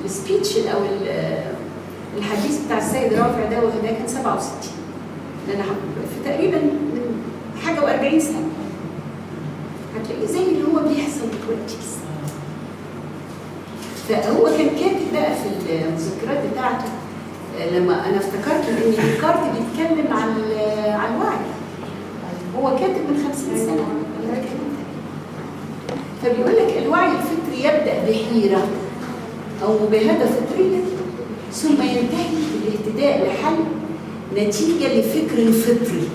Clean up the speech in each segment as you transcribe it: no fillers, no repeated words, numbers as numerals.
السبيتش او الحديث بتاع السيد رافع ده كان 67. انا في تقريبا من حاجه و40 سنه. هتلاقيه زي اللي هو بيحصل دلوقتي. فهو كان كاتب بقى في المذكرات بتاعته، لما انا افتكرت ان ديكارت بيتكلم عن الوعي. هو كاتب من 50 سنه. فبيقول لك الوعي الفطري يبدا بحيره او مباهده فطريه ثم ينتهي بالاهتداء لحل نتيجه لفكر فطري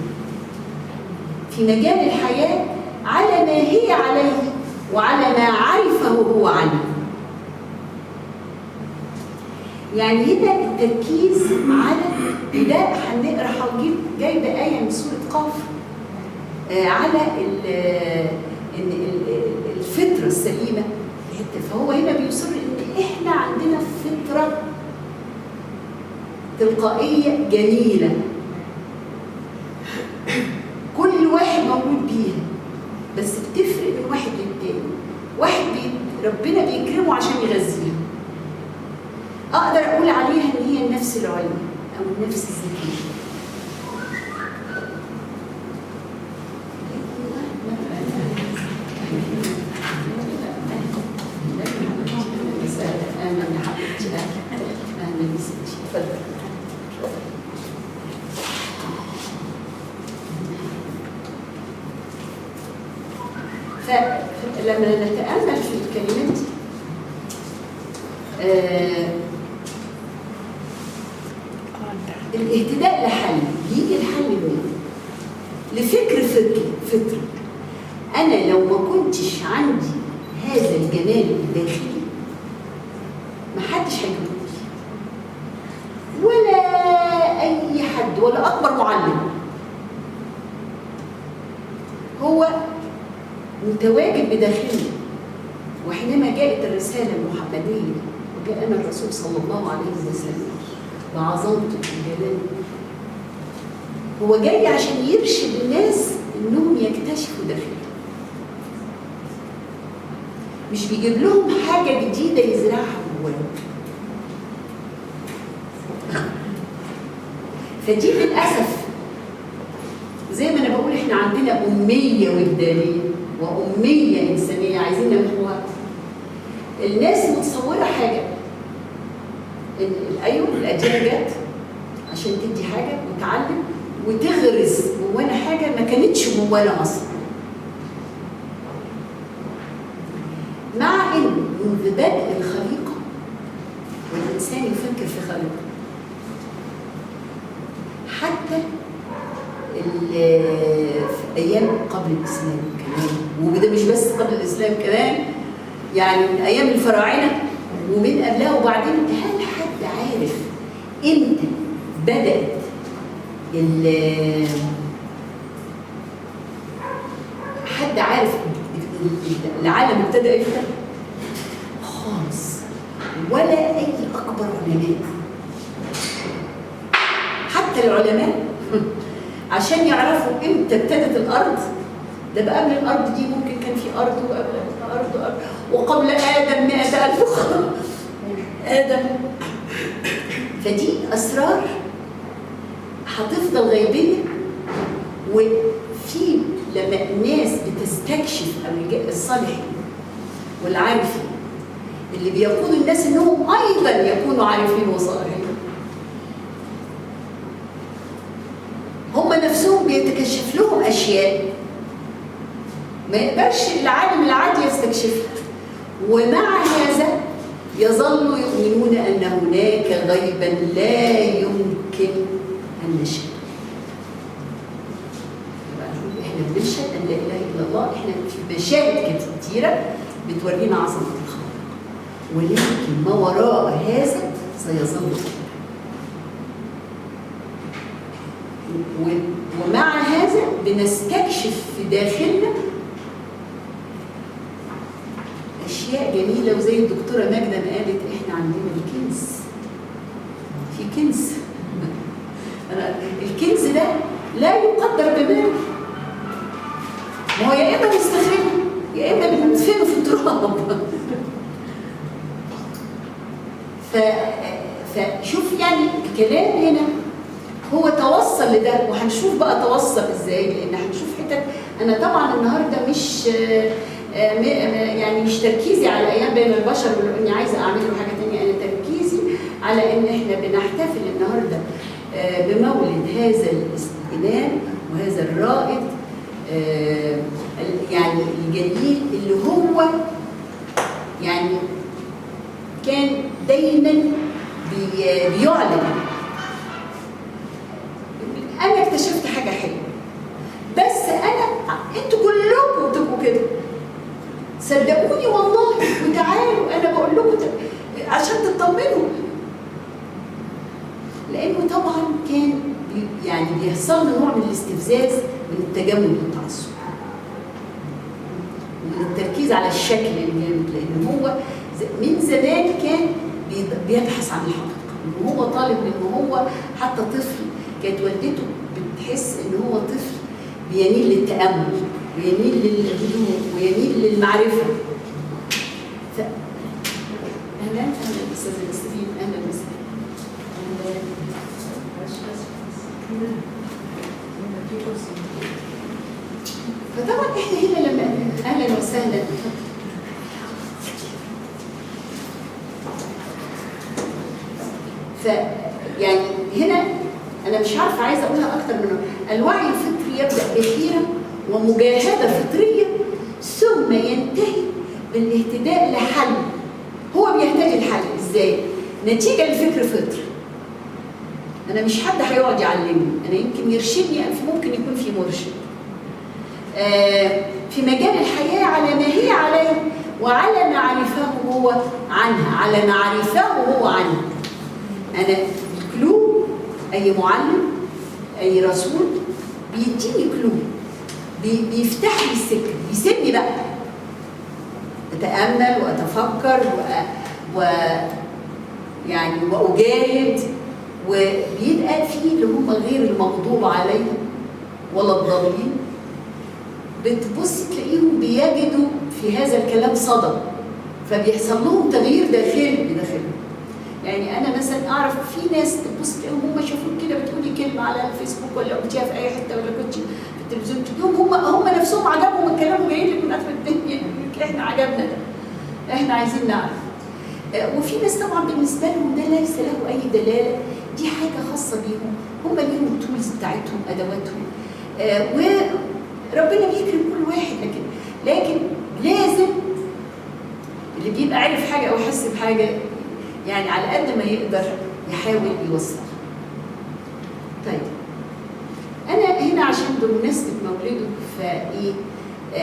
في مجال الحياه على ما هي عليه وعلى ما عرفه هو عنه. يعني هنا التركيز على ده هنقرا هنجيب جايبه ايه من سوره قاف على الفطره السليمه. فهو هنا بيصر ان احنا عندنا فطره تلقائيه جميله كل واحد مولود بيها، بس بتفرق من واحد للتاني. واحد ربنا بيكرمه عشان يغذيها، اقدر اقول عليها ان هي النفس العليا او النفس الذكيه. اهلا يا حبيبتي، اهلا يا ستي، اتفضلي. فلما نتامل في الكلمات الاهتداء لحل، يجي الحل منين؟ لفكر فطري. انا لو ما كنتش عندي هذا الجمال الداخلي ما حدش هيجيبني ولا اي حد ولا اكبر معلم. هو متواجد بداخلنا. وحينما جاءت الرساله المحمديه وجاءنا الرسول صلى الله عليه وسلم بعظمته وجلاله، هو جاي عشان يرشد الناس انهم يكتشفوا داخلهم، مش بيجيب لهم حاجه جديده يزرعها جواهم. فدي للاسف زي ما انا بقول احنا عندنا اميه وجدانيه واميه انسانيه عايزين نمحوها. الناس متصوره حاجه ان ايوه الاديان جت عشان تدي حاجه وتعلم وتغرس جوانا حاجه ما كانتش جوانا اصلا. مع ان منذ بدء الخليقه والانسان يفكر في خليقه، حتى في ايام قبل الاسلام كمان، وده مش بس قبل الاسلام كمان، يعني من ايام الفراعنه ومن قبلها وبعدين. هل حد عارف امتى بدات حد عارف العالم ابتدى امتى؟ خالص. ولا اي اكبر علماء، حتى العلماء عشان يعرفوا امتى ابتدت الارض. ده بقى قبل الارض دي ممكن كان في ارض وقبل ارض وقبل ادم 100,000 ادم. فدي اسرار هتفضل غيبيه. وفي لما الناس بتستكشف الصالحين والعارفين اللي بيقودوا الناس انهم ايضا يكونوا عارفين وصالحين، هم نفسهم بيتكشف لهم اشياء ما يقدرش العالم العادي يستكشفها. ومع هذا يظلوا يؤمنون ان هناك غيبا لا يمكن ان نشهد. احنا بنشهد ان لا اله الا الله، احنا في مشاهد كثيره بتورينا عظمه الخالق، ولكن ما وراء هذا سيظل. ومع هذا بنستكشف في داخلنا اشياء جميله. وزي الدكتوره ماجده ما قالت احنا عندنا الكنز، في كنز. الكنز ده لا يقدر بمال. ما هو يا اما نستخرجه يا اما بندفنه في التراب. فشوف يعني الكلام هنا هو توصل لده، وهنشوف بقى توصل ازاي، لان هنشوف حتت. انا طبعا النهارده مش يعني مش تركيزي على ايام بين البشر واني عايزه اعمل له حاجه ثانيه، انا تركيزي على ان احنا بنحتفل النهارده بمولد هذا الامام وهذا الرائد يعني الجليل، اللي هو يعني كان دايما بيعلن. انا اكتشفت حاجه حلوه، بس انتوا كلكم تبقوا كده، صدقوني والله، وتعالوا انا بقول لكم عشان تطمنوا، لانه طبعا كان يعني بيحصل له نوع من الاستفزاز من التجمل والتعصب ومن التركيز على الشكل الجامد، لان هو من زمان كان بيبحث عن الحقيقه، ان هو طالب، ان هو حتى طفل كانت والدته بتحس ان هو طفل بيميل للتامل ويميل للهدوء ويميل للمعرفه. اهلا استاذ السيد، اهلا وسهلا. فطبعا احنا هنا لما اهلا وسهلا، فيعني هنا انا مش عارفه عايزه اقولها اكتر من الوعي الفطري يبدا بحيره ومجاهده فطريه ثم ينتهي بالاهتداء لحل. هو بيحتاج الحل ازاي؟ نتيجه لفكر فطري. انا مش حد هيقعد يعلمني، انا يمكن يرشدني، ممكن يكون في مرشد في مجال الحياه على ما هي عليه وعلى ما عرفه هو عنها، على ما عرفه هو عنها. انا كلو، اي معلم اي رسول بيديني كلو، بيفتح لي السكه، بيسيبني بقى اتامل واتفكر يعني واجاهد، وبيبقى فيه اللي هم غير المغضوب عليهم ولا الضالين، بتبص تلاقيهم بيجدوا في هذا الكلام صدى، فبيحصل لهم تغيير داخلي بداخلهم. يعني انا مثلا اعرف في ناس تبص تلاقيهم هم شافوك كده بتقولي كلمه على الفيسبوك ولا قلتيها في اي حته ولا كنت في التلفزيون، تلاقيهم هم نفسهم عجبهم الكلام وجايين لك من اخر الدنيا، احنا عجبنا ده، احنا عايزين نعرف. وفي ناس طبعا بالنسبه لهم ده ليس له اي دلاله، دي حاجه خاصه بيهم، هم ليهم التولز بتاعتهم، ادواتهم، وربنا بيكرم كل واحد. لكن لازم اللي بيبقى عارف حاجه او حس بحاجه يعني على قد ما يقدر يحاول يوصل. طيب انا هنا عشان بمناسبه مولده فايه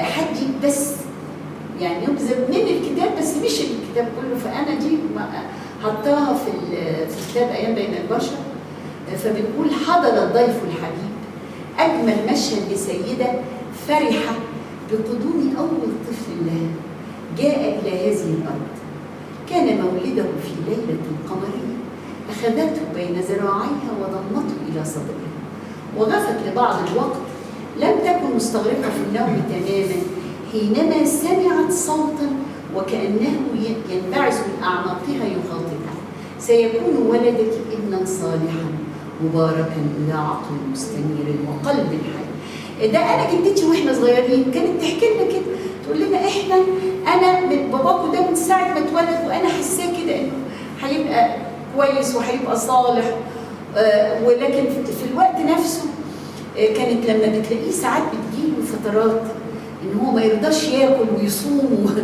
حدي بس يعني نبذه من الكتاب، بس مش الكتاب كله، فانا دي حطاها في كتاب ايام بين البشر. فبنقول: حضر الضيف الحبيب اجمل مشهد لسيده فرحه بقدوم اول طفل لها جاء الى هذه الارض. كان مولده في ليله قمريه، اخذته بين ذراعيها وضمته الى صدرها، وغفت لبعض الوقت، لم تكن مستغرقه في النوم تماما حينما سمعت صوتا وكأنه ينبعث من أعماقها يخاطبها: سيكون ولدك ابنا صالحا مباركا ذا عقل مستنير وقلب حي. ده أنا جدتي وإحنا صغيرين كانت تحكي لنا كده، تقول لنا أنا من باباكو ده من ساعة ما اتولد وأنا حساه كده إنه هيبقى كويس وهيبقى صالح. ولكن في الوقت نفسه كانت لما بتلاقيه ساعات بتجيله فترات ان هو ما يرضاش ياكل ويصوم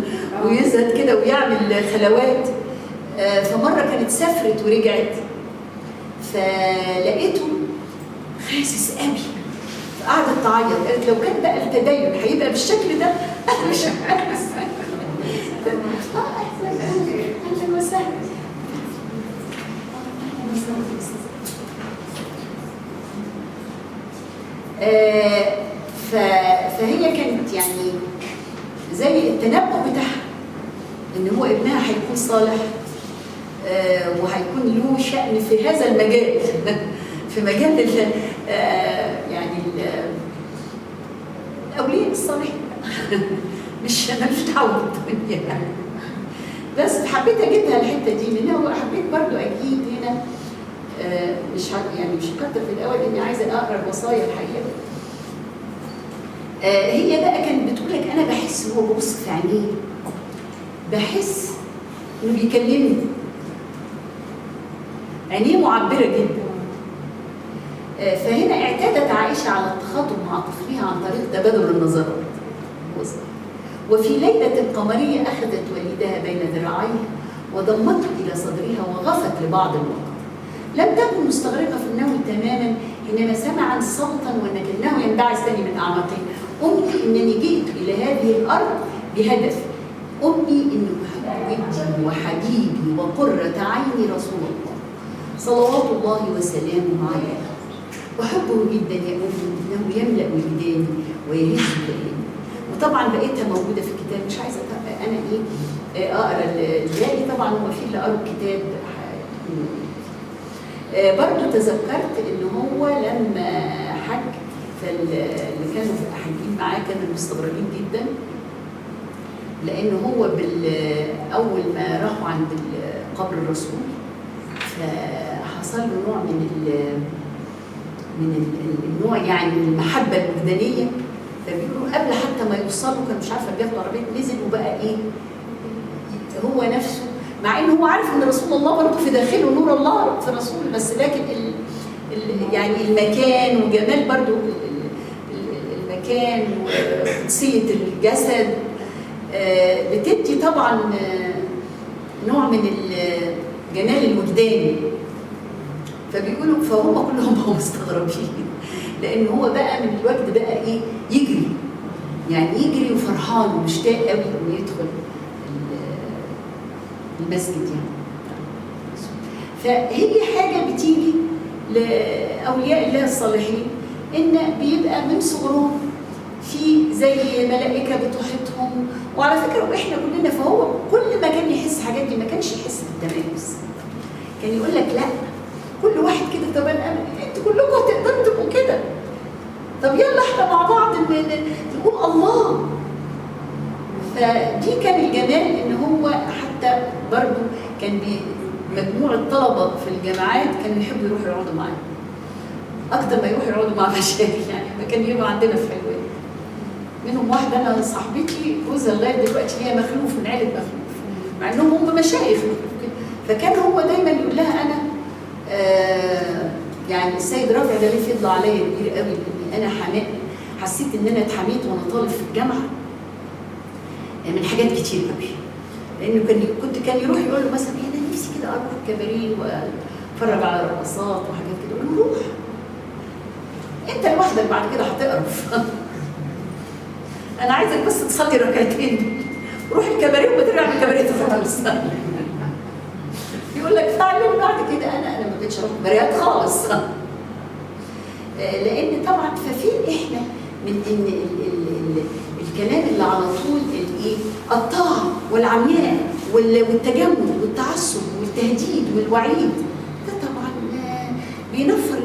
ويزهد كده ويعمل خلوات. فمره كانت سافرت ورجعت، فلقيته خاسس قوي، فقعدت تعيط، قالت: لو كان بقى التدين هيبقى بالشكل ده انا مش عارف. اهلا وسهلا. فهي كانت يعني زي التنبؤ بتاعها ان هو ابنها هيكون صالح وهيكون له شأن في هذا المجال في مجال يعني الاولياء الصالحين. مش مالوش دعوه بالدنيا، بس حبيت اجيبها الحته دي لان هو حبيت برضو اجيب هنا مش يعني مش هكتر في الاول اني عايزه اقرا الوصايا الحقيقه. هي بقى كانت بتقول لك انا بحس هو ببص في عينيه، بحس انه بيكلمني، عينيه معبره جدا. فهنا اعتادت عائشه على التخاطب مع طفلها عن طريق تبادل النظرات. وفي ليله قمريه اخذت وليدها بين ذراعيها وضمته الى صدرها وغفت لبعض الوقت. لم تكن مستغرقه في النوم تماما حينما سمعت صوتا ولكنه ينبعث ثاني من اعماقه: امي انني جئت الى هذه الارض بهدف، امي انه ودي وحبيبي وقره عيني رسول الله صلوات الله وسلامه عليه، احبه جدا يا امي انه يملا وجداني ويهز كياني. وطبعا بقيتها موجوده في الكتاب، مش عايزه انا اقرا الباقي، طبعا هو في اللي قروا الكتاب. برضو تذكرت ان هو لما حج، فاللي كانوا حاجين معاه كانوا مستغربين جدا، لان هو اول ما راحوا عند قبر الرسول فحصل له نوع من النوع يعني من المحبه الوجدانيه. فبيقولوا قبل حتى ما يوصلوا كان مش عارفه بياخدوا عربيه نزل وبقى ايه هو نفسه، مع انه هو عارف ان رسول الله برضه في داخله نور الله في رسول، بس لكن يعني المكان وجمال برضه المكان وقدسيه الجسد بتدي طبعا نوع من الجمال الوجداني. فبيقولوا فهم كلهم بقوا مستغربين لان هو بقى من الوقت بقى ايه يجري، يعني يجري وفرحان ومشتاق قوي انه يدخل المسجد يعني. فهي حاجه بتيجي لاولياء الله الصالحين ان بيبقى من صغرهم في زي ملائكه بتحيطهم، وعلى فكره واحنا كلنا، فهو كل ما كان يحس حاجات دي ما كانش يحس بالتميز، كان يقول لك لا كل واحد كده، طب انتوا كلكم تقدروا تبقوا كده، طب يلا احنا مع بعض نقول الله. فدي كان الجمال ان هو حتى برضه كان مجموع الطلبه في الجامعات كانوا يحبوا يروحوا يقعدوا معانا اكتر ما يروحوا يقعدوا مع مشايخ، يعني كان يبقوا عندنا في حلوان. منهم واحده انا صاحبتي جوزها لغايه دلوقتي هي مخلوف من عيله مخلوف، مع انهم هم مشايخ، فكان هو دايما يقول لها انا يعني السيد رافع ده ليه فضل عليا كبير قوي، لاني انا حسيت ان انا اتحميت وانا طالب في الجامعه من حاجات كتير قوي، لانه كان يروح يقول له مثلا انا نفسي كده اروح الكباريه واتفرج على الرقصات وحاجات كده، اقول له روح انت لوحدك بعد كده هتقرف انا عايزك بس تصلي ركعتين، روح الكباريه وما ترجع من الكباريه خالص يقول لك فعلا بعد كده انا ما بقتش اروح كباريات خالص لان طبعا ففين احنا من ان الكلام اللي على طول الايه الطاعه والعمياء والتجمد والتعصب والتهديد والوعيد، ده طبعا بينفر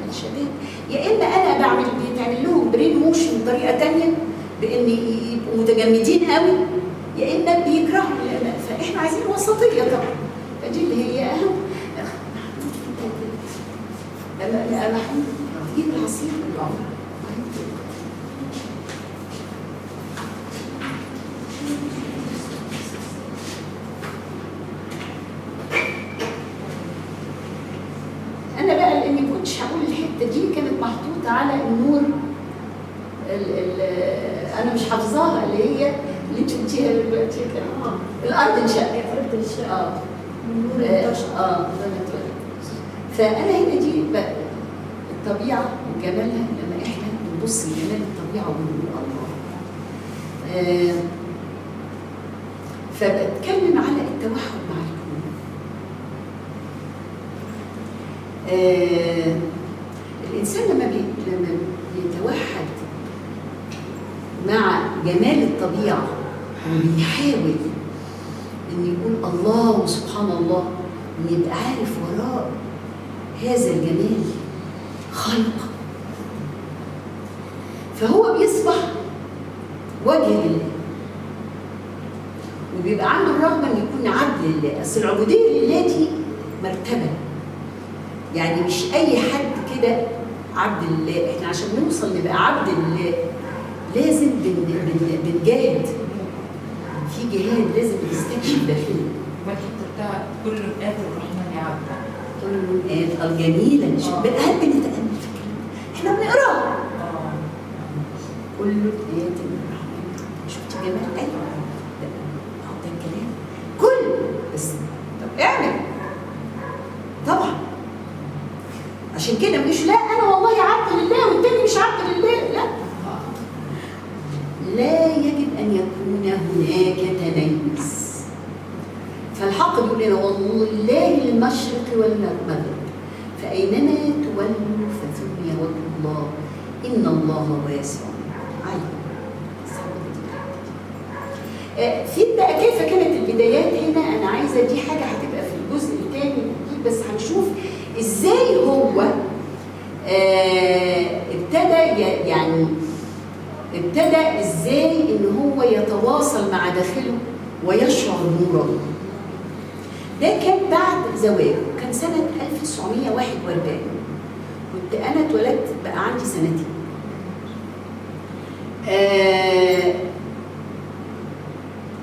الشباب. يا اما انا بيتعمل لهم برين موشن بطريقه ثانيه بان يبقوا متجمدين قوي، يا اما بيكرهوا، فاحنا عايزين وسطيه طبعا، فدي اللي هي اهم. انا تجيب العصير من العمر انا بقى لاني ما كنتش هقول الحته دي كانت محطوطه على النور انا مش حافظاها اللي هي اللي انت قلتيها دلوقتي الارض انشقت فانا هنا دي بقى الطبيعه وجمالها لما احنا بنبص لجمال الطبيعه ونقول الله. فبتكلم على التوحد مع الكون. الانسان لما بيتوحد مع جمال الطبيعه وبيحاول ان يقول الله وسبحان الله، ان يبقى عارف وراء هذا الجمال خلق، فهو بيصبح وجه لله، وبيبقى عنده الرغبه ان يكون يكون عبد لله. اصل العبوديه لله دي مرتبه، يعني مش اي حد كده عبد لله. احنا عشان نوصل نبقى عبد لله لازم بنجاهد، في جهاد لازم نستكشف داخلنا. والحته بتاع كل آت الرحمن عبدا، كل آت الجميله بالقلب نتامل في الكلام احنا بنقراه. كل آت الرحمن، شفت جمال؟ ايوه ده الكلام كل، بس طب اعمل طبعا. عشان كده مش لا انا والله عبد لله والتاني مش عبد لله، لا، لا يجب ان يكون هناك تميز. فالحق بيقول لنا والله المشرق والمغرب فاينما تولوا فثم وجه الله ان الله واسع عليم. في بقى كيف كانت البدايات هنا، انا عايزه دي حاجه هتبقى في الجزء الثاني بس هنشوف ازاي هو ابتدى ازاي ان هو يتواصل مع داخله ويشعر نورا. ده كان بعد زواجه، كان سنة 1941. كنت أنا اتولدت بقى عندي سنتين.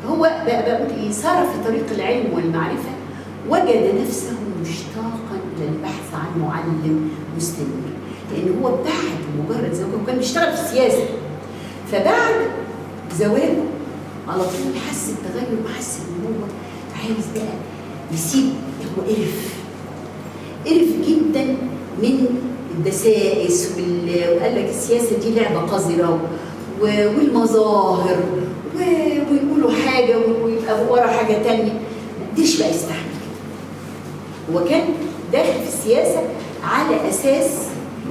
هو بقى بقول إيه، سار في طريق العلم والمعرفة، وجد نفسه مشتاقا إلى البحث عن معلم مستنير، لأن هو ابتعد مجرد زواجه وكان بيشتغل في السياسة. فبعد زواجه على طول حس بتغير وحس إن هو عايز بقى يسيب. هو قرف جدا من الدسائس وقال لك السياسه دي لعبه قذره والمظاهر ويقولوا حاجه ويبقى ورا حاجه ثانيه. ما قدرش بقى يستحمل كده. هو كان داخل في السياسه على اساس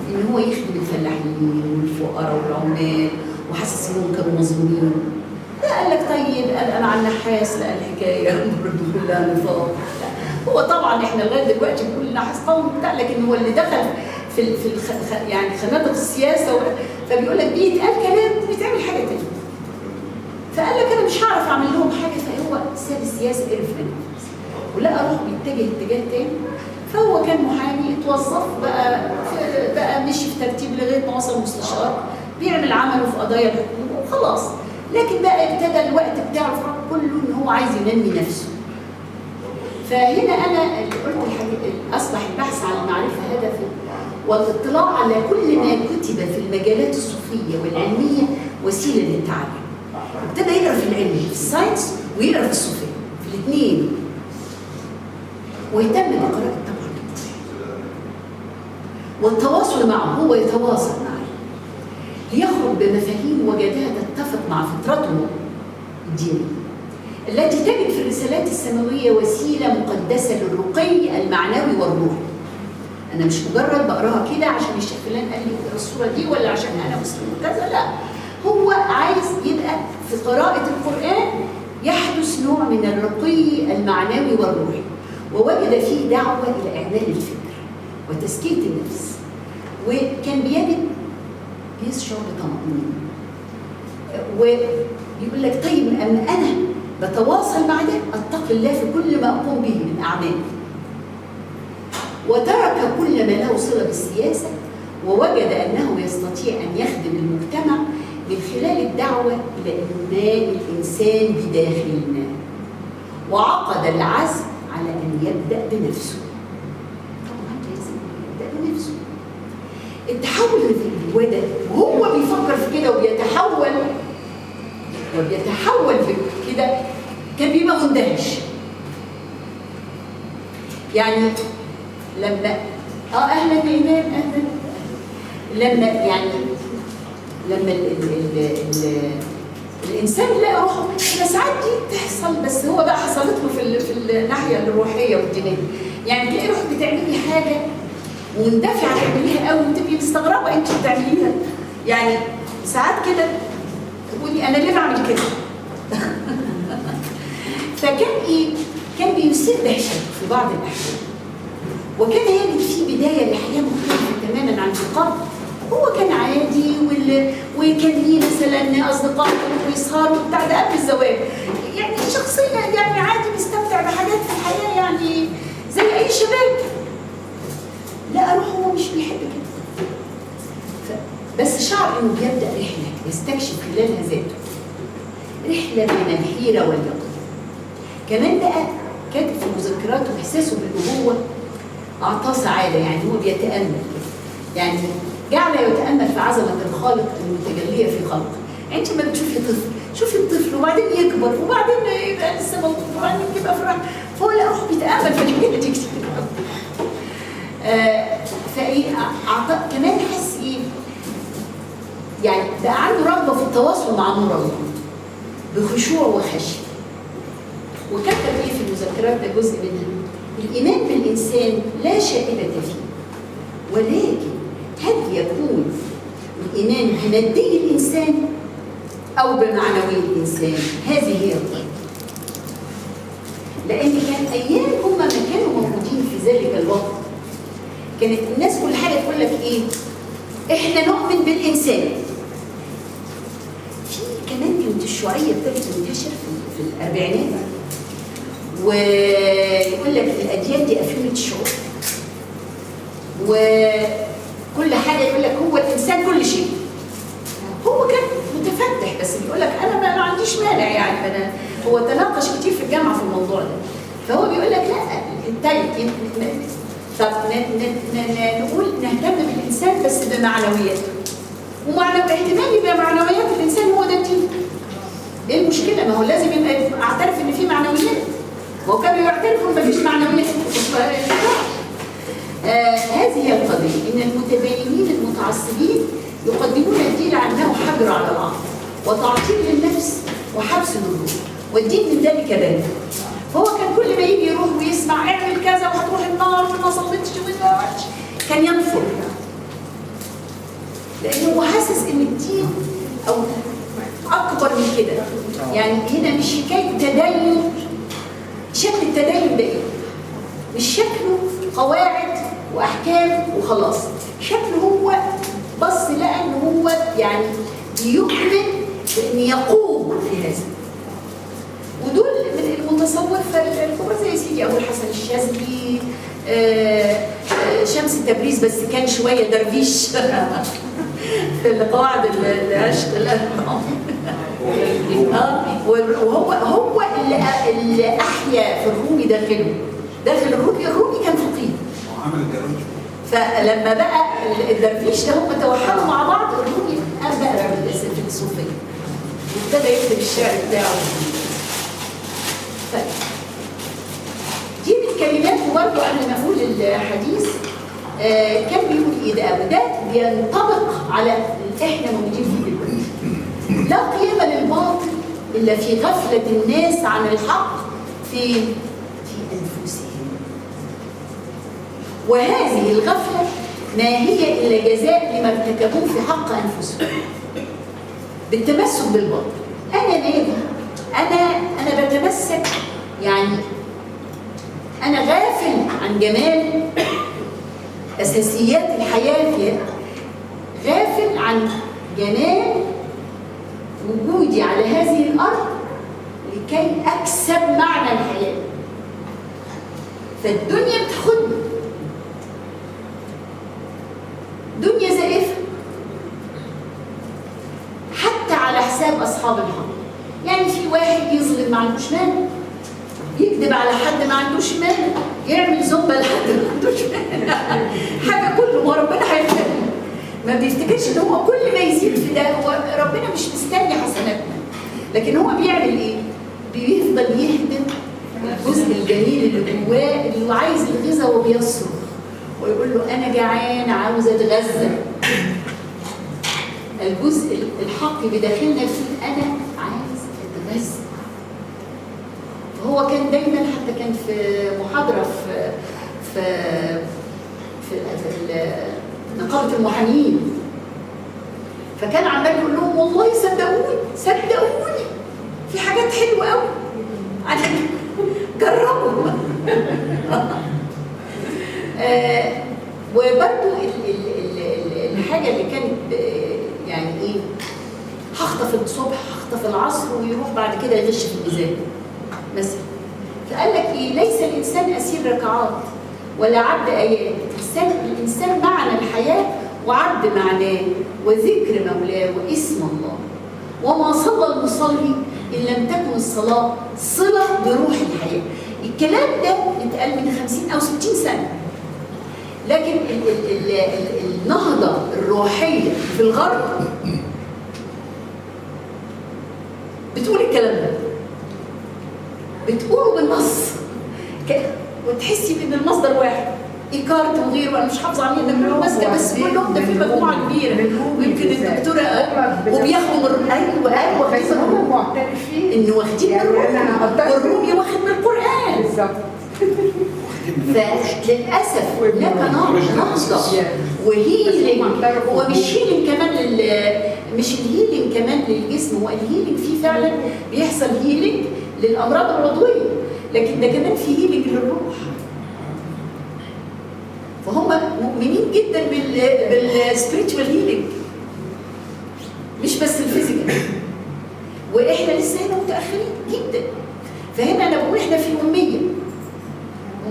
ان هو يخدم الفلاحين والفقراء والعمال، وحاسس انهم كانوا مظلومين. لا قال لك طيب انا على النحاس، لا الحكايه برضه كلها نفاق. هو طبعا احنا لغايه دلوقتي بنقول النحاس قوي بتاع، لكن هو اللي دخل في يعني خنادق السياسه فبيقول لك بيتقال كلام بيتعمل حاجه ثانيه. فقال لك انا مش هعرف اعمل لهم حاجه، فهو ساب السياسه قرف منها ولقى روحه بيتجه اتجاه ثاني. فهو كان محامي، اتوظف بقى مشي في ترتيب لغايه ما وصل مستشار بيعمل عمله في قضايا الحكومه وخلاص. لكن بقى ابتدى الوقت بتاعه كله ان هو عايز ينمي نفسه. فهنا انا اللي قلت اصبح البحث عن المعرفه هدفي، والاطلاع على كل ما كتب في المجالات الصوفيه والعلميه وسيله للتعلم. ابتدى يقرا في العلم في الساينس ويقرا في الصوفيه في الاثنين، ويهتم بقراءه طبعا والتواصل معه. هو يتواصل معه ليخرج بمفاهيم وجدها تتفق مع فطرته الدينيه التي تجد في الرسالات السماويه وسيله مقدسه للرقي المعنوي والروحي. انا مش مجرد بقراها كده عشان الشيخ فلان قال لي اقرا الصوره دي ولا عشان انا مسلم كذا، لا، هو عايز يبقى في قراءه القران يحدث نوع من الرقي المعنوي والروحي، ووجد فيه دعوه الى اعلاء الفكر وتزكيه النفس، وكان يشعر بطمأنينة. ويقول لك طيب أما أنا بتواصل مع ده أتقي الله في كل ما أقوم به من أعمال. وترك كل ما له صلة بالسياسة، ووجد أنه يستطيع أن يخدم المجتمع من خلال الدعوة إلى إنماء الإنسان بداخلنا، وعقد العزم على أن يبدأ بنفسه. طبعا لازم يبدأ بنفسه. التحول اللي هو ده وهو بيفكر في كده وبيتحول في كده، كان بيبقى مندهش. يعني لما اهلا بايمان اهلا، لما الانسان يلاقي روحه، ساعات دي تحصل، بس هو بقى حصلت له في الناحيه الروحيه والدينيه. يعني تلاقي روحك بتعملي حاجه ومندفعه تعمليها قوي وتبقي مستغربه انت بتعمليها. يعني ساعات كده تقولي انا ليه بعمل كده؟ فكان كان بيثير دهشه في بعض الاحيان، وكان يجد في بدايه لحياه مختلفه تماما عن القبل. هو كان عادي وكان ليه مثلا اصدقاء كانوا بيسهروا بتاع ده قبل الزواج، يعني شخصيه يعني عادي بيستمتع حاجات في الحياه يعني زي اي شباب. لا اروح هو مش بيحب كده. بس شعر انه بيبدا رحله يستكشف خلالها ذاته، رحله بين الحيره واليقين. كمان بقى كاتب في مذكراته احساسه بالابوه اعطاه سعاده، يعني هو بيتامل كده، يعني جعل يتامل في عظمه الخالق المتجليه في خلقه. انت ما بتشوفي طفل، شوفي الطفل وبعدين يكبر وبعدين يبقى لسه موجود وبعدين يبقى فرح، فهو لا روح بيتامل في الحاجات دي كتير. فايه كمان حس ايه؟ يعني بقى عنده رغبه في التواصل مع نور الله بخشوع وخشيه. وكتب ايه في المذكرات، ده جزء منها: الايمان بالانسان لا شائبه فيه، ولكن هل يكون الايمان بمادي الانسان او بمعنوي الانسان؟ هذه هي القضيه. لان كان ايام هم ما كانوا موجودين في ذلك الوقت كانت الناس كل حاجه تقول لك ايه؟ احنا نؤمن بالانسان. في كمان كانت الشيوعيه ابتدت تنتشر في الاربعينات، ويقول لك الاديان دي افيونه الشعوب، وكل حاجه يقول لك هو الانسان كل شيء. هو كان متفتح، بس بيقول لك انا ما عنديش مانع، يعني انا هو تناقش كتير في الجامعه في الموضوع ده. فهو بيقول لك لا، طب نقول نهتم بالانسان بس بمعنوياته، احتمال يبقى معنويات الانسان هو ده الدين. ايه المشكله؟ ما هو لازم يبقى اعترف ان في معنويات، وهو كانوا يعترفوا ان مفيش معنويات. هذه هي القضيه، ان المتدينين المتعصبين يقدمون الدين عنه حجر على العقل وتعطيل للنفس وحبس للروح، والدين من ذلك بارد. فهو كان كل ما يجي يروح ويسمع اعمل كذا وهتروح النار وما صليتش وما عملتش، كان ينفر، لانه هو حاسس ان الدين او اكبر من كده. يعني هنا مش حكايه تدين، شكل التدين ده ايه؟ مش شكله قواعد واحكام وخلاص، شكله هو بص لقى ان هو يعني يؤمن بان يقوم في هذا. ودول من المتصوفه الكبرى زي سيدي ابو الحسن الشاذلي، شمس تبريز بس كان شويه درويش في القواعد العشق وهو اللي احيا في الرومي داخل الرومي كان فقيه عمل الدرويش. فلما بقى الدرويش ده هم توحدوا مع بعض، الرومي قام بقى في الصوفيه وابتدى يكتب الشعر بتاعه. دي من الكلمات. وبرضه قبل ما اقول الحديث كان بيقول ايه ده؟ وده بينطبق على احنا موجودين فيه دلوقتي. لا قيمه للباطل الا في غفله الناس عن الحق في انفسهم، وهذه الغفله ما هي الا جزاء لما ارتكبوه في حق انفسهم بالتمسك بالباطل. انا نادي، انا بتمسك، يعني انا غافل عن جمال اساسيات الحياه فيها، غافل عن جمال وجودي على هذه الارض لكي اكسب معنى الحياه. فالدنيا بتاخدني دنيا زائفه حتى على حساب اصحاب الحق. يعني في واحد يظلم ما عندوش مال، يكذب على حد ما عندوش مال، يعمل زنبه لحد ما عندوش مال، حاجه كله ما ربنا هيفتكر. ما بيفتكرش ان هو كل ما يزيد في ده، هو ربنا مش مستني حسناتنا، لكن هو بيعمل ايه؟ بيفضل يهدم الجزء الجميل اللي جواه، اللي هو عايز الغذاء وبيصرخ ويقول له انا جعان عاوز اتغذى. الجزء الحق بداخلنا فيه انا عايز اتغذى. فهو كان دايما، حتى كان في محاضره في نقابه المحامين، فكان عمال يقول لهم والله صدقوني في حاجات حلوه قوي جربوا. وبرضو الحاجه اللي كانت يعني ايه، هخطف الصبح هخطف العصر ويروح بعد كده يغش في الميزان مثلا. فقال لك ايه؟ ليس الانسان اسير ركعات ولا عبد ايات، الانسان معنى الحياه وعبد معناه وذكر مولاه واسم الله. وما صلى المصلي ان لم تكن الصلاه صله بروح الحياه. الكلام ده اتقال من 50 او 60 سنه، لكن النهضه الروحيه في الغرب بتقول الكلام ده، بتقوله بالنص وتحسي بان المصدر واحد، ايكارت وغيره، انا مش حافظه عليه انه ماسكه، بس كلهم ده في مجموعه كبيره، ويمكن الدكتوره وبياخدوا من ايوه بس هم معترفين انه واخدين من والرومي واخد من القران بالظبط. فللاسف هناك نهضه وهيلينج. هو مش هيلينج كمان مش الهيلينج كمان للجسم، هو الهيلينج فيه فعلا بيحصل هيلينج للامراض العضويه، لكن ده كمان فيه هيلينج للروح. فهم مؤمنين جدا بالسبيريتشوال هيلينج، مش بس الفيزيكال، واحنا لسه هنا متاخرين جدا. فهنا انا بقول احنا في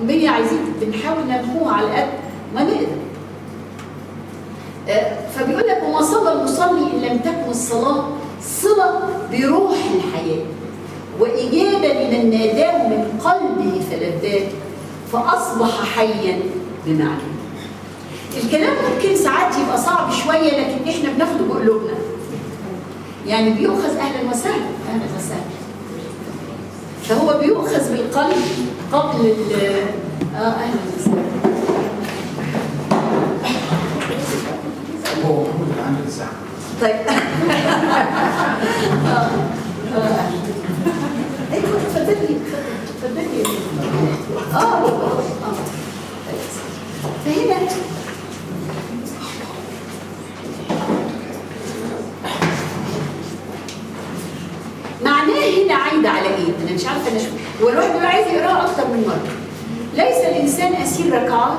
اميه عايزين بنحاول نمحوها على قد ما نقدر. فبيقول لك وما صلى المصلي ان لم تكن الصلاه صله بروح الحياه واجابه لمن ناداه من قلبه فلذات فاصبح حيا بمعنى. الكلام ممكن ساعات يبقى صعب شويه، لكن احنا بناخده بقلوبنا، يعني بيؤخذ اهلا وسهلا اهلا وسهلا. فهو بيؤخذ بالقلب قبل اهلا وسهلا. هو محمد اللي عامل الساعه. طيب ايوه اتفضلي اتفضلي. فهنا معناه هنا عايد على ايه؟ انا مش عارفه انا هو الواحد بيبقى عايز يقراها اكتر من مره. ليس الانسان اسير ركعات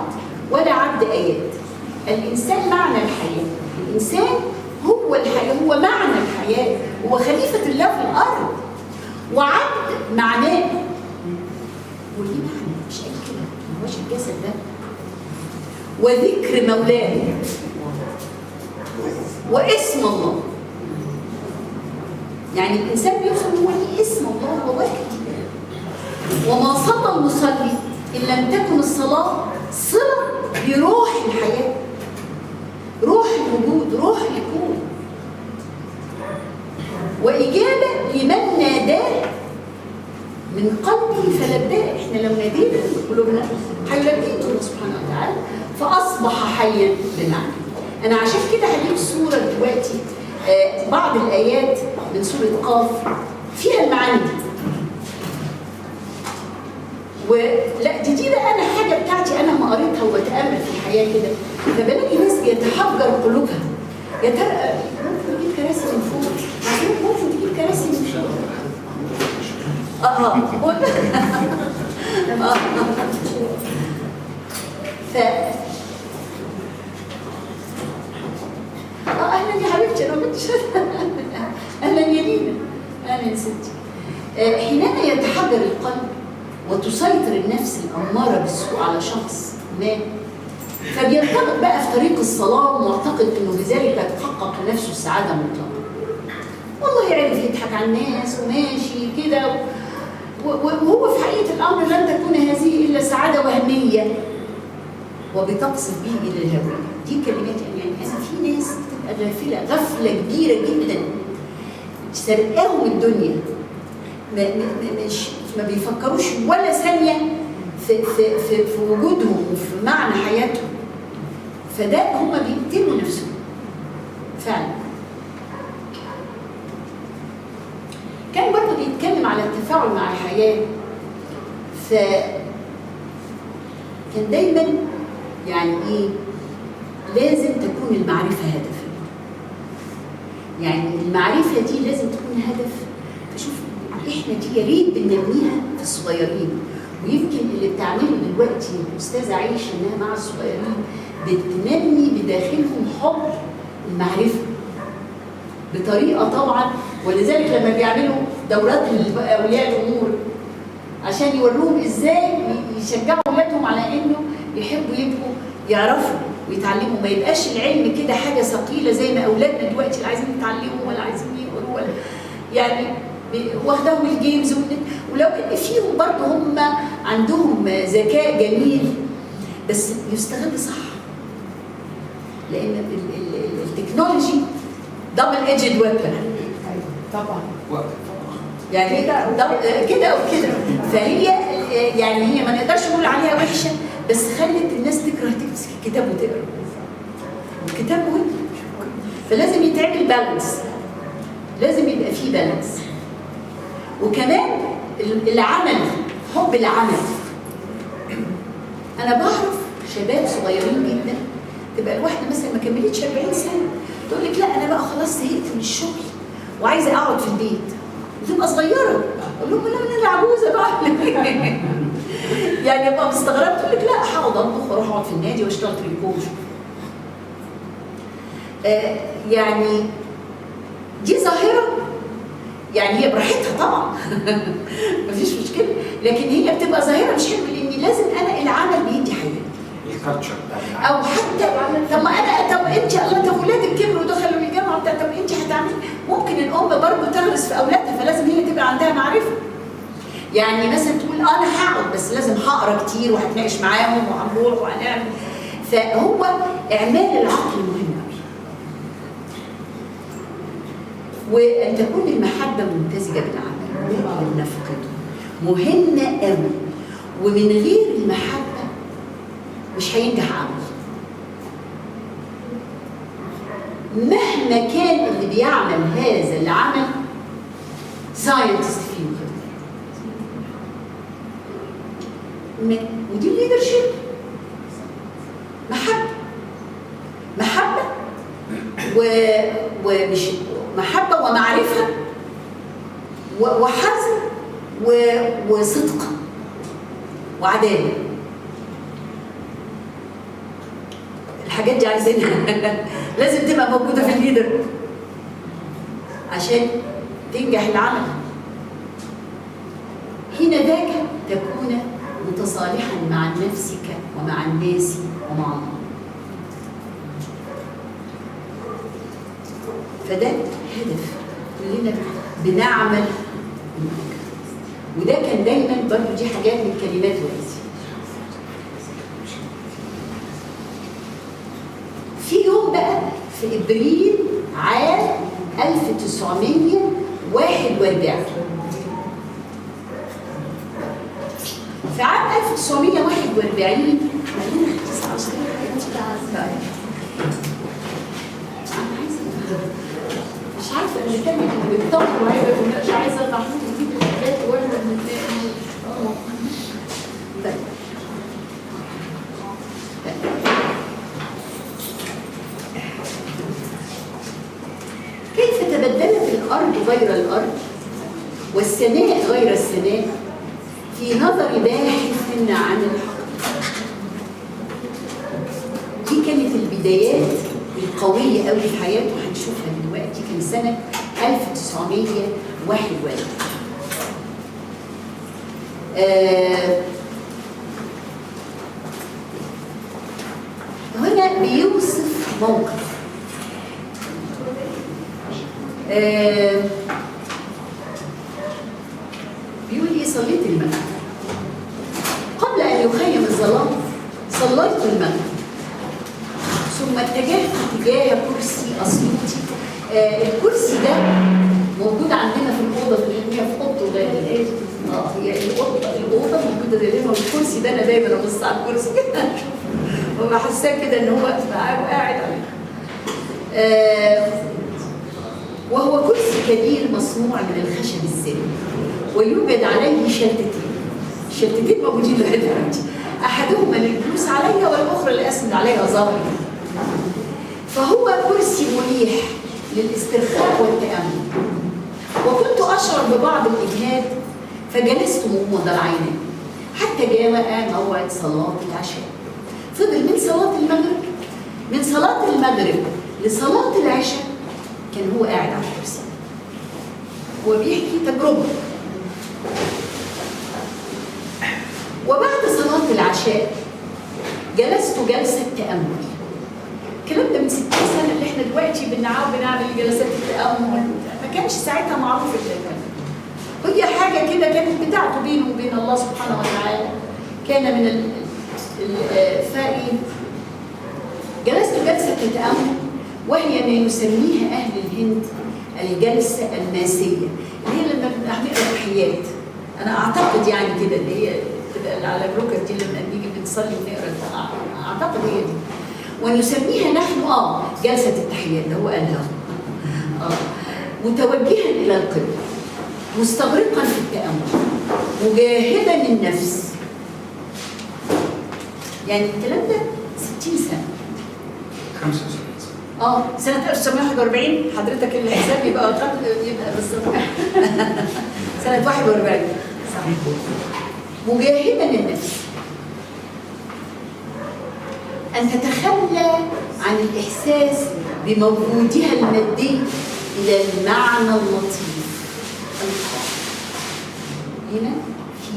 ولا عبد ايات. الانسان معنى الحياه، الانسان هو الحياه، هو معنى الحياه، هو خليفه الله في الارض. وعبد معناه وليه معنى مش اي كده، ما هوش الجسد ده. وذكر مولاه واسم الله، يعني الانسان بيوصل هو ليه اسم الله هو واحد. وما صلى المصلي ان لم تكن الصلاه صله بروح الحياه، روح الوجود، روح الكون، واجابه لمن ناداه من قلبه فلباه. احنا لو نادينا قلوبنا هيلبينا الله سبحانه وتعالى فاصبح حيا بمعنى. انا عشان كده هجيب صوره دلوقتي، بعض الايات من سوره قاف فيها المعاني دي. ولا دي بقى انا حاجه بتاعتي انا ما قريتها وبتامل في الحياه كده، فبلاقي ناس بيتحجر قلوبها. يا ترى ممكن نجيب كراسي من فوق؟ ممكن تجيب كراسي من فوق؟ اهلا يا حبيبتي، انا ما كنتش اهلا يا لينا، اهلا يا ستي. حينما يتحجر القلب وتسيطر النفس الاماره بالسوء على شخص ما، فبينطلق بقى في طريق الصلاه ومعتقد انه بذلك تحقق لنفسه السعاده المطلقه. والله يعرف يضحك على الناس وماشي كده، وهو في حقيقه الامر لن تكون هذه الا سعاده وهميه وبتقصد به الى الهوى. دي كلمات يعني انا في ناس بتبقى غافله غفله كبيره جدا سرقاهم الدنيا، ما بيفكروش ولا ثانيه في وجودهم وفي معنى حياتهم. فده هم بيقتلوا نفسهم فعلا. كان برضه بيتكلم على التفاعل مع الحياه، فكان دايما يعني ايه، لازم تكون المعرفه هدف. يعني المعرفه دي لازم تكون هدف. فشوف احنا دي يا ريت بننميها في الصغيرين، ويمكن اللي بتعمله دلوقتي الاستاذه عايشه انها مع الصغيرين بتنمي بداخلهم حب المعرفه بطريقه طبعا. ولذلك لما بيعملوا دورات لاولياء الامور عشان يوروهم ازاي يشجعوا اولادهم على انه يحبوا يبقوا يعرفوا ويتعلموا، ما يبقاش العلم كده حاجه ثقيله زي ما اولادنا دلوقتي لا عايزين يتعلموا ولا عايزين يقروا ولا يعني واخدهم الجيمز ولو ان فيهم برضه هم عندهم ذكاء جميل بس يستغل صح، لان التكنولوجي دبل ايدجد ويبن طبعا يعني كده او كده، فهي يعني هي ما نقدرش نقول عليها وحشه بس خلت الناس تكره تمسك الكتاب وتقرا. الكتاب مهم فلازم يتعمل بالانس، لازم يبقى فيه بالانس. وكمان العمل، حب العمل. انا بعرف شباب صغيرين جدا تبقى الواحده مثلا ما كملتش 40 سنه تقول لك لا انا بقى خلاص زهقت من الشغل وعايزه اقعد في البيت، وتبقى صغيره اقول لهم لا انا عجوزه بقى يعني ابقى مستغربه تقول لك لا هقعد اطبخ واروح اقعد في النادي واشتغل تريكوج. يعني دي ظاهره يعني هي براحتها طبعا مفيش مشكله، لكن هي بتبقى ظاهره مش حلوه لان لازم انا العمل بيدي حاجه الكالتشر او حتى طب ما انا طب انت الله طب اولادك كبروا ودخلوا الجامعه بتاع طب انت هتعملي ممكن الام برضه تغرس في اولادها فلازم هي تبقى عندها معرفه. يعني مثلا تقول انا هقعد بس لازم هقرا كتير وهتناقش معاهم وهنروح وهنعمل. فهو اعمال العقل مهم قوي. وان تكون المحبه ممتزجه بالعمل ممكن نفقده مهمه قوي، ومن غير المحبه مش هينجح عمل مهما كان اللي بيعمل هذا العمل ساينتست فيه ودي الليدرشيب. محبه ومش محبه ومعرفه وحزم وصدق وعداله. الحاجات دي عايزينها لازم تبقى موجوده في الليدر عشان تنجح العمل. حين ذاك تكون متصالحا مع نفسك ومع الناس ومع الله. فده هدف كلنا بنعمل، وده كان دايما برضه دي حاجات من كلمات والدي. في يوم بقى في ابريل عام 1941 في عام 1941 مش عارفه انا كان بيطلع وهيبقى مش عايزه محمود يجيب الحاجات واحنا بنتلاقي. طيب كيف تبدلت الارض غير الارض والسماء غير السماء في نظر باحث عن الحق. دي كانت البدايات القوية قوي في حياته هنشوفها دلوقتي. كان سنة 1941. هنا بيوصف موقف بيقول ايه؟ صليت المغرب قبل ان يخيم الظلام، صليت المغرب ثم اتجهت تجاه كرسي اسيوطي. الكرسي ده موجود عندنا في الاوضه في الحميه في اوضه الغالي. هي الاوضه موجوده دايما، والكرسي ده انا دايما ابص على الكرسي كده وببقى حاساه كده ان هو قاعد عليه. وهو كرسي كبير مصنوع من الخشب السن ويوجد عليه شلتتين. الشلتتين موجودين لغايه دلوقتي، احدهما للجلوس عليها والاخرى لاسند عليها ظهري. فهو كرسي مريح للاسترخاء والتامل. وكنت اشعر ببعض الاجهاد فجلست مغمض العينين حتى جاء موعد صلاه العشاء. فضل من صلاه المغرب لصلاه العشاء كان هو قاعد على الكرسي. هو بيحكي تجربه وبعد صلاة العشاء جلست جلسة تأمل. الكلام ده من 60 سنة اللي احنا دلوقتي بنعمل جلسات التأمل، ما كانش ساعتها معروف الكلام. هي حاجة كده كانت بتاعته بينه وبين الله سبحانه وتعالى. كان من الفائي. جلست جلسة تأمل وهي ما يسميها أهل الهند الجلسة الماسية، اللي هي لما بنقرأ تحيات. أنا أعتقد يعني كده اللي هي تبقى على الركب دي لما نيجي بنصلي ونقرأ، أعتقد هي دي. ونسميها نحن جلسة التحيات، ده هو قالها. متوجها إلى القبلة، مستغرقا في التأمل، مجاهدا النفس. يعني الكلام ده 60 سنة. 75 سنة 1941 حضرتك الحساب يبقى بالظبط سنة 41 مجاهدا النفس أن تتخلى عن الإحساس بموجودها المادي إلى المعنى اللطيف. هنا في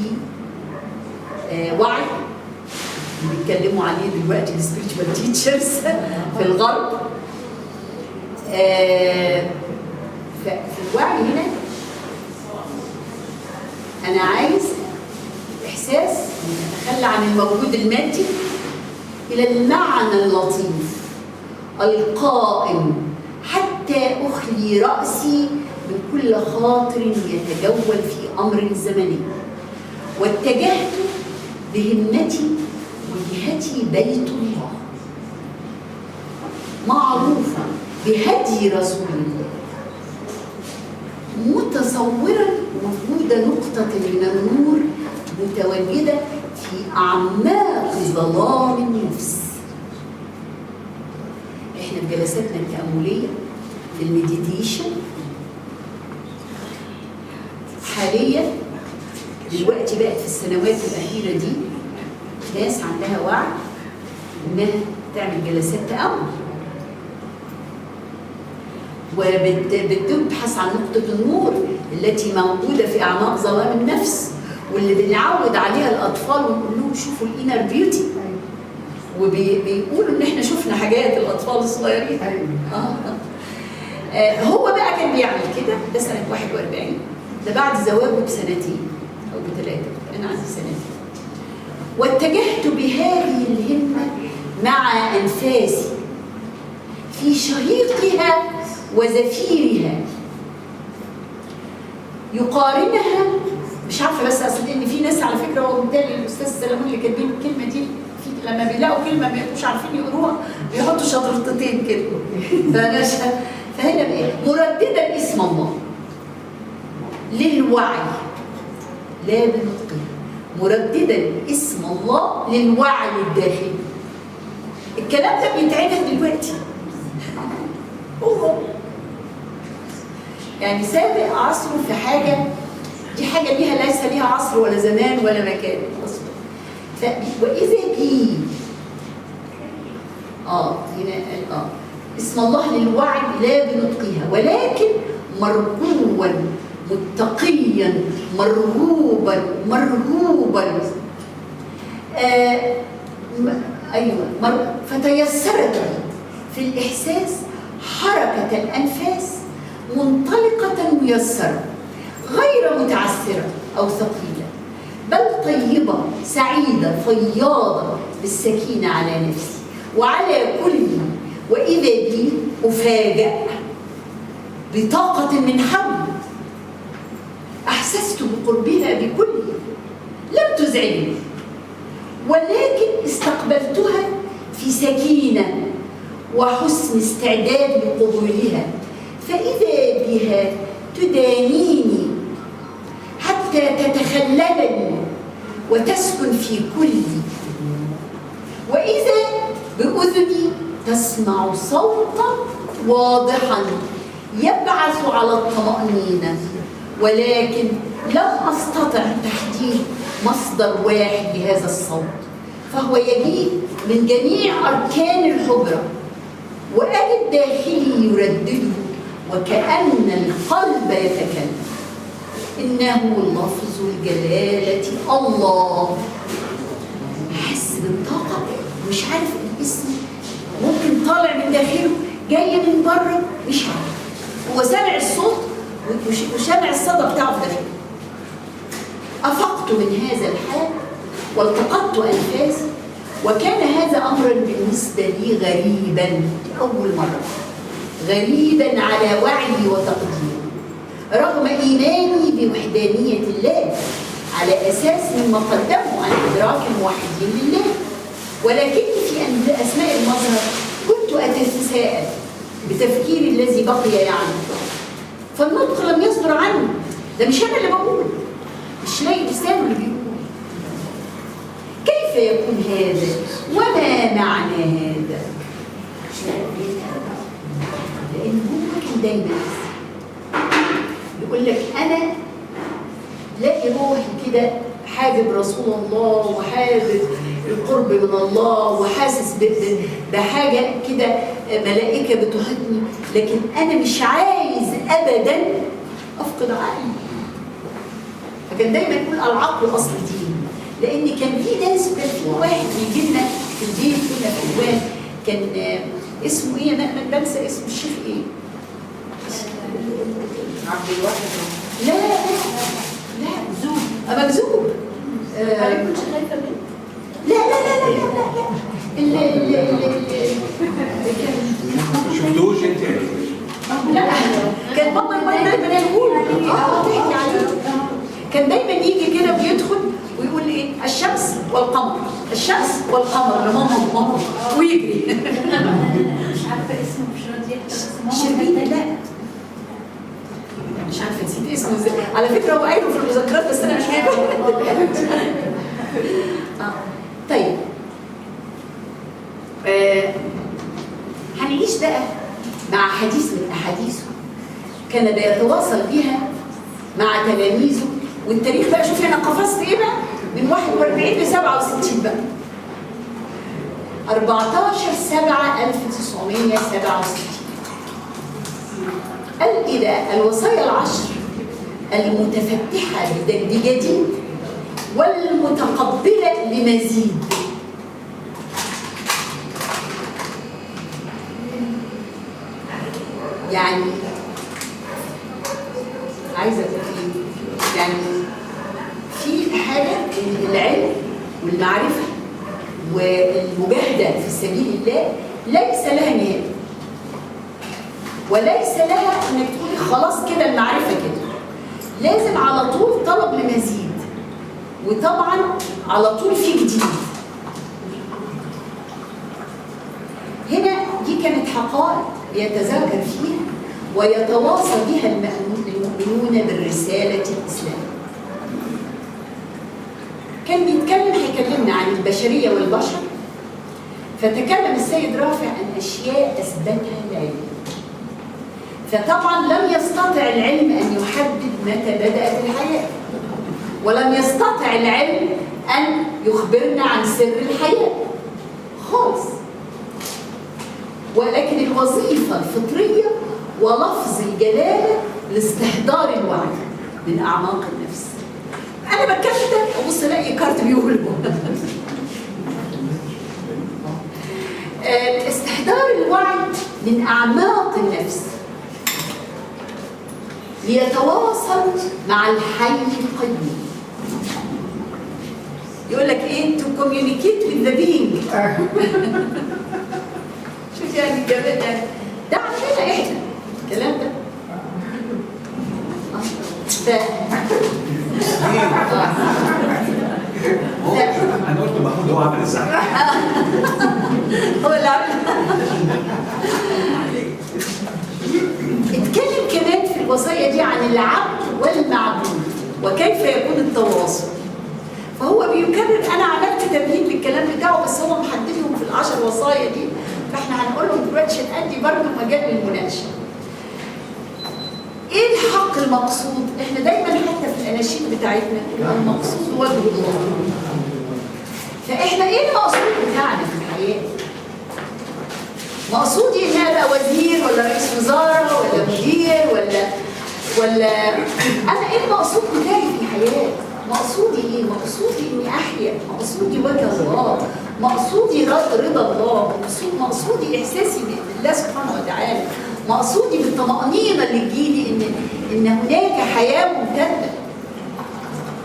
وعي بيتكلموا عليه دلوقتي السبيريتشوال تيتشرز في الغرب. في الوعي هنا أنا عايز إحساس نتخلى عن الموجود المادي إلى المعنى اللطيف القائم، حتى أخلي رأسي من كل خاطر يتجول في أمر زمني، واتجهت بهمتي وجهتي بيت الله، معروفة بهدي رسول الله، متصورا وجود نقطة من النور متواجدة في أعماق ظلام النفس. إحنا في جلساتنا التأملية في المديتيشن حاليا دلوقتي بقت في السنوات الأخيرة دي ناس عندها وعي إنها تعمل جلسات تأمل، وبتبحث عن نقطة النور التي موجودة في أعماق ظلام النفس، واللي بنعود عليها الأطفال ونقول لهم شوفوا الإنر بيوتي، وبيقولوا إن إحنا شفنا حاجات الأطفال الصغيرين. هو بقى كان بيعمل كده، ده سنة 41، ده بعد زواجه بسنتين أو بثلاثة، أنا عندي سنتين. واتجهت بهذه الهمة مع أنفاسي في شهيقها وزفيرها، يقارنها. مش عارفه بس اصل ان في ناس على فكره، وبالتالي الاستاذ سلامون اللي كاتبين الكلمه دي لما بيلاقوا كلمه ما يبقوش عارفين يقروها بيحطوا شطرتين كده. فهنا بايه؟ مرددا اسم الله للوعي لا بنطقه، مرددا اسم الله للوعي الداخلي. الكلام ده بيتعمل دلوقتي، هو يعني سابق عصره في حاجه، دي حاجه ليها ليس ليها عصر ولا زمان ولا مكان اصلا. واذا بي هنا اسم الله للوعي لا بنطقها، ولكن مرغوبا متقيا مرغوبا فتيسرت في الإحساس حركة الأنفاس منطلقة ميسرة غير متعسرة أو ثقيلة، بل طيبة سعيدة فياضة بالسكينة على نفسي وعلى كل. وإذا بي أفاجأ بطاقة من حول أحسست بقربها بكل، لم تزعجني ولكن استقبلتها في سكينة وحسن استعداد لقبولها، فإذا بها تدانيني حتى تتخللني وتسكن في كلي، وإذا بأذني تسمع صوتا واضحا يبعث على الطمأنينة، ولكن لم أستطع تحديد مصدر واحد لهذا الصوت، فهو يجيء من جميع أركان الحجرة، وأجد داخلي يردده وكأن القلب يتكلم. إنه لفظ الجلالة الله بالطاقه، مش عارف الاسم، ممكن طالع من داخله جاي من بره مش عارف، هو سامع الصوت وسامع الصدى بتاعه في داخله. افقت من هذا الحال والتقطت انفاسي، وكان هذا امرا بالنسبه لي غريبا لاول مره، غريبا على وعي وتقديري، رغم ايماني بوحدانيه الله على اساس مما قدمه عن ادراك الموحدين لله، ولكني في اثناء المظهر كنت اتساءل بتفكيري الذي بقي يعني، فالنطق لم يصدر عني، ده مش انا اللي بقول، مش لاقي لسانه اللي بيقول. كيف يكون هذا؟ وما معنى هذا؟ لأن هو كان دايما يقول لك أنا لاقي روحي كده حابب رسول الله وحابب القرب من الله وحاسس بحاجة كده ملائكة بتحيطني، لكن أنا مش عايز أبدا أفقد عقلي. فكان دايما يقول العقل أصل الدين، لأن كان في ناس، كان في واحد بيجي لنا في البيت كنا في الوان، كان اسمه إيه؟ أنا بنسى اسم الشيخ إيه؟ عبد الواحد. لا مكذوب. مكذوب. أنا كنت خايفة منه. لا شفتوش انت؟ لا كان بابا دايما يقول تحكي عليه، كان دايما يجي كده ويدخل ويقول لي ايه؟ الشمس والقمر، الشمس والقمر، ماما ويجري. مش عارفة اسمه، مش راضية شربين. لا مش عارفه نسيت اسمه ازاي، على فكره هو قايله في المذكرات بس انا مش فاكره. طيب هنعيش بقى مع حديث من احاديثه كان بيتواصل بها مع تلاميذه، والتاريخ بقى شوف انا قفزت ايه بقى من 41 ل 67 بقى 14/7/1967. قال إلى الوصايا العشر المتفتحة بجديد والمتقبلة لمزيد. يعني عايزة أقول إيه؟ يعني في حاجة إن العلم والمعرفة والمجاهدة في سبيل الله ليس لها نهاية، وليس لها انك تقولي خلاص كده المعرفه كده، لازم على طول طلب لمزيد، وطبعا على طول في جديد. هنا دي كانت حقائق يتذاكر فيها ويتواصى بها المؤمنون بالرساله الاسلاميه. كان بيتكلم، هيكلمنا عن البشريه والبشر، فتكلم السيد رافع عن اشياء اثبتها العلم. فطبعا لم يستطع العلم ان يحدد متى بدات الحياه، ولم يستطع العلم ان يخبرنا عن سر الحياه خالص، ولكن الوظيفه الفطريه ولفظ الجلاله لاستحضار الوعي من اعماق النفس. انا بتكلم ده ابص الاقي كارت بيقول استحضار الوعي من اعماق النفس ليتواصل مع الحي القيوم. يقول لك ايه؟ to communicate with the being. شوف يعني الجمال ده عندنا احنا الكلام ده. انا قلت محمود هو عامل ازاي؟ هو اللي عامل. اتكلم كمان في الوصايا دي عن العبد والمعبود وكيف يكون التواصل. فهو بيكرر، انا عملت تمهيد للكلام بتاعه بس هو محددهم في ال10 وصايا دي، فاحنا هنقولهم دلوقتي عشان ادي برضه مجال للمناقشه. ايه الحق المقصود؟ احنا دايما حتى في الاناشيد بتاعتنا المقصود وجه الله. فاحنا ايه المقصود بتاعنا في الحياه؟ مقصودي ان ابقى وزير ولا رئيس وزاره ولا مدير ولا انا ايه المقصود بتاعي في الحياه؟ مقصودي ايه؟ مقصودي اني احيا، مقصودي وجه الله، مقصودي رضا الله، مقصودي احساسي بالله سبحانه وتعالى، مقصودي بالطمأنينة اللي تجيلي ان هناك حياة ممتدة.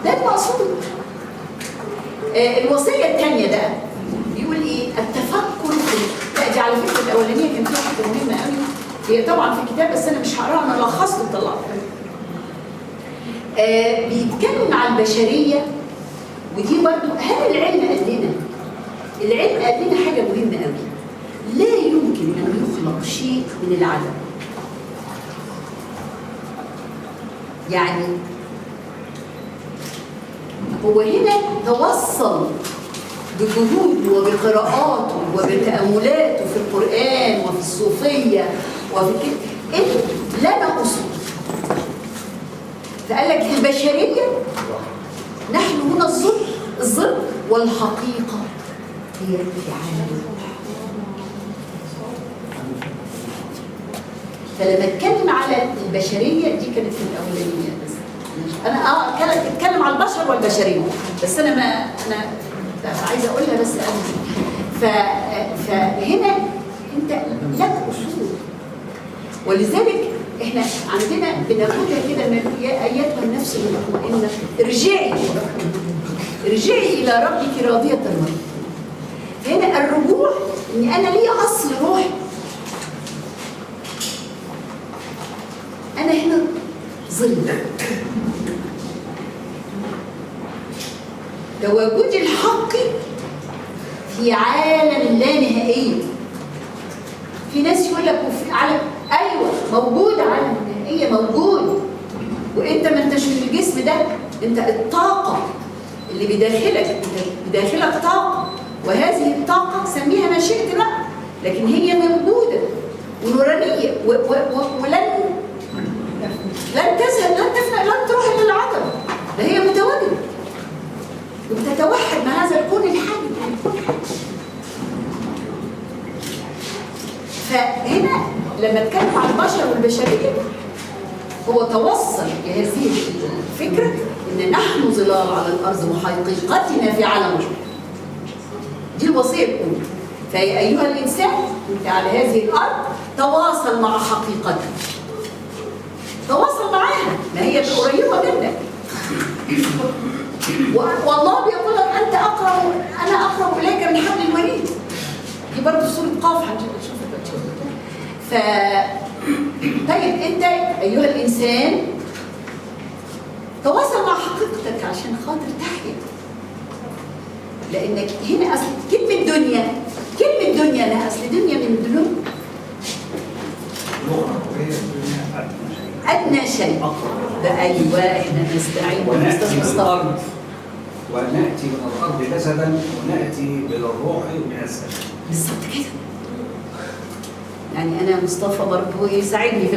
ده المقصود. الوصية الثانية بقى بيقول ايه؟ التفكر في، لا دي على فكرة الأولانية كان فيها حاجة مهمة قوي، هي طبعا في الكتاب بس أنا مش هقراها، أنا لخصت وطلعتها. بيتكلم عن البشرية، ودي برضو هل العلم قال لنا؟ العلم قال لنا حاجة مهمة قوي، لا يمكن أن يخلق شيء من العدم. يعني هو هنا توصل بجهوده وبقراءاته وبتأملاته في القرآن وفي الصوفية وفي كده إنه لنا أصول. فقال لك البشرية نحن هنا الظل والحقيقة هي في عالم الروح. فلما اتكلم على البشرية دي كانت في الأولانية بس. أنا اتكلم على البشر والبشرية بس أنا عايزة أقولها بس فهنا أنت لك أصول، ولذلك إحنا عندنا بناخدها كده يا أيتها النفس المطمئنة ارجعي إلى ربك راضية مرضية. هنا الرجوع إن أنا لي أصل روحي، أنا هنا ظل. تواجد الحق في عالم لا نهائي. في ناس يقول لك وفي عالم، ايوه موجود عالم نهائي موجود، وانت ما انتش من الجسم ده، انت الطاقه اللي بداخلك، انت بداخلك طاقه، وهذه الطاقه سميها ما شئت بقى، لكن هي موجوده ونورانيه ولن تذهب، لن تفنى، لن تروح الى العدم، ده هي متواجده وبتتوحد مع هذا الكون الحي. فهنا لما اتكلم عن البشر والبشريه هو توصل لهذه الفكره ان نحن ظلال على الارض وحقيقتنا في عالم الروح. دي الوصيه الاولى. فيا ايها الانسان انت على هذه الارض تواصل مع حقيقتك، تواصل معاها، ما هي قريبه منك. والله بيقول لك انت اقرب، انا اقرب اليك من حبل الوريد. دي برضه سوره قاف هنشوفها طيب انت ايها الانسان تواصل مع حقيقتك عشان خاطر تحيا، لانك هنا اصل كلمه دنيا، انا اصل دنيا من دنيا ادنى شيء. ده ايوه احنا نستعين ونأتي بالأرض، ونأتي من الأرض جسدا، ونأتي بالروح من السماء. بالظبط كده. يعني انا مصطفى برضه يساعدني في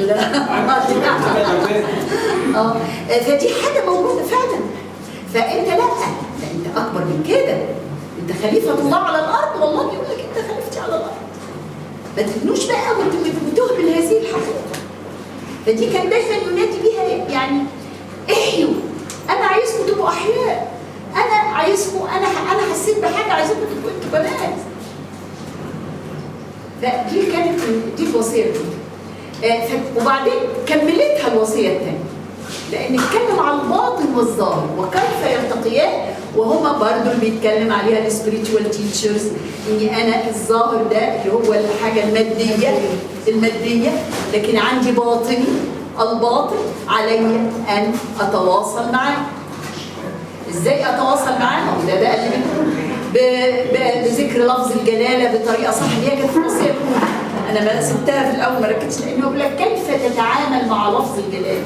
فدي حاجه موجوده فعلا. فانت لا انت اكبر من كده، انت خليفه الله على الارض، والله بيقول لك انت خليفتي على الارض. ما تبنوش بقى وتهمل هذه الحقيقه. فدي كان دايما ينادي بيها يعني احيوا، انا عايزكم تبقوا احياء، انا عايزكم، انا حسيت بحاجه عايزكم تبقوا انتوا بنات. فدي كانت دي الوصيه الاولى. وبعدين كملتها الوصيه الثانيه، لان اتكلم عن الباطن والظاهر وكيف يلتقيان، وهما برضه اللي بيتكلم عليها السبيريتشوال تيتشرز، اني انا الظاهر ده اللي هو الحاجه الماديه، لكن عندي باطني، الباطن علي ان اتواصل معاه. ازاي اتواصل معاه؟ ده بقى اللي بذكر لفظ الجلاله بطريقه صح، اللي هي كانت في الوصيه الاولى. انا ما سبتها في الاول، ما ركزتش، لانه بيقول لك كيف تتعامل مع لفظ الجلاله؟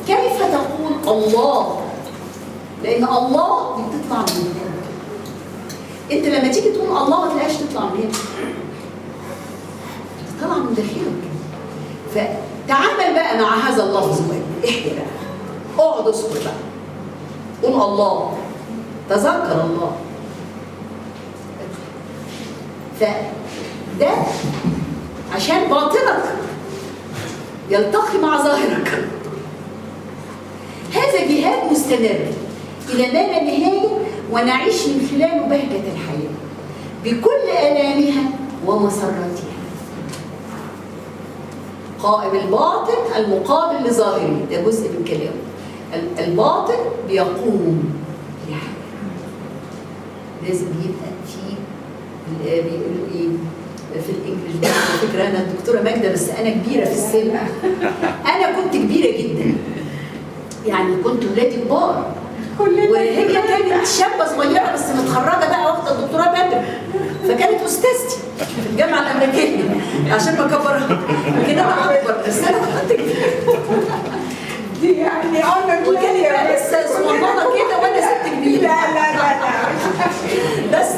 كيف تقول الله؟ لان الله دي بتطلع من هنا. انت لما تيجي تقول الله ما تلاقيش تطلع من هنا، بتطلع من داخلك. فتعامل بقى مع هذا اللفظ، احكي بقى، اقعد اذكر بقى، قول الله، تذكر الله. فده عشان باطنك يلتقي مع ظاهرك. هذا جهاد مستمر إلى ما لا نهاية، ونعيش من خلاله بهجة الحياة. بكل آلامها ومسراتها. قائم الباطن المقابل لظاهره، ده جزء من كلامه. الباطن بيقوم يعني لازم يبقى فيه بيقولوا ايه في الانجليزي، على فكره انا الدكتوره ماجده بس انا كبيره في السن. انا كنت كبيره جدا يعني، كنت ولادي كبار وهي كانت شابه صغيره بس متخرجه بقى واخده الدكتوراه بدري، فكانت استاذتي في الجامعه الامريكيه عشان ما اكبرها كده انا اكبر بس انا كنت كبيره دي يعني انا وكانت بقى لسه صغننه كده وانا ست كبيره. لا بس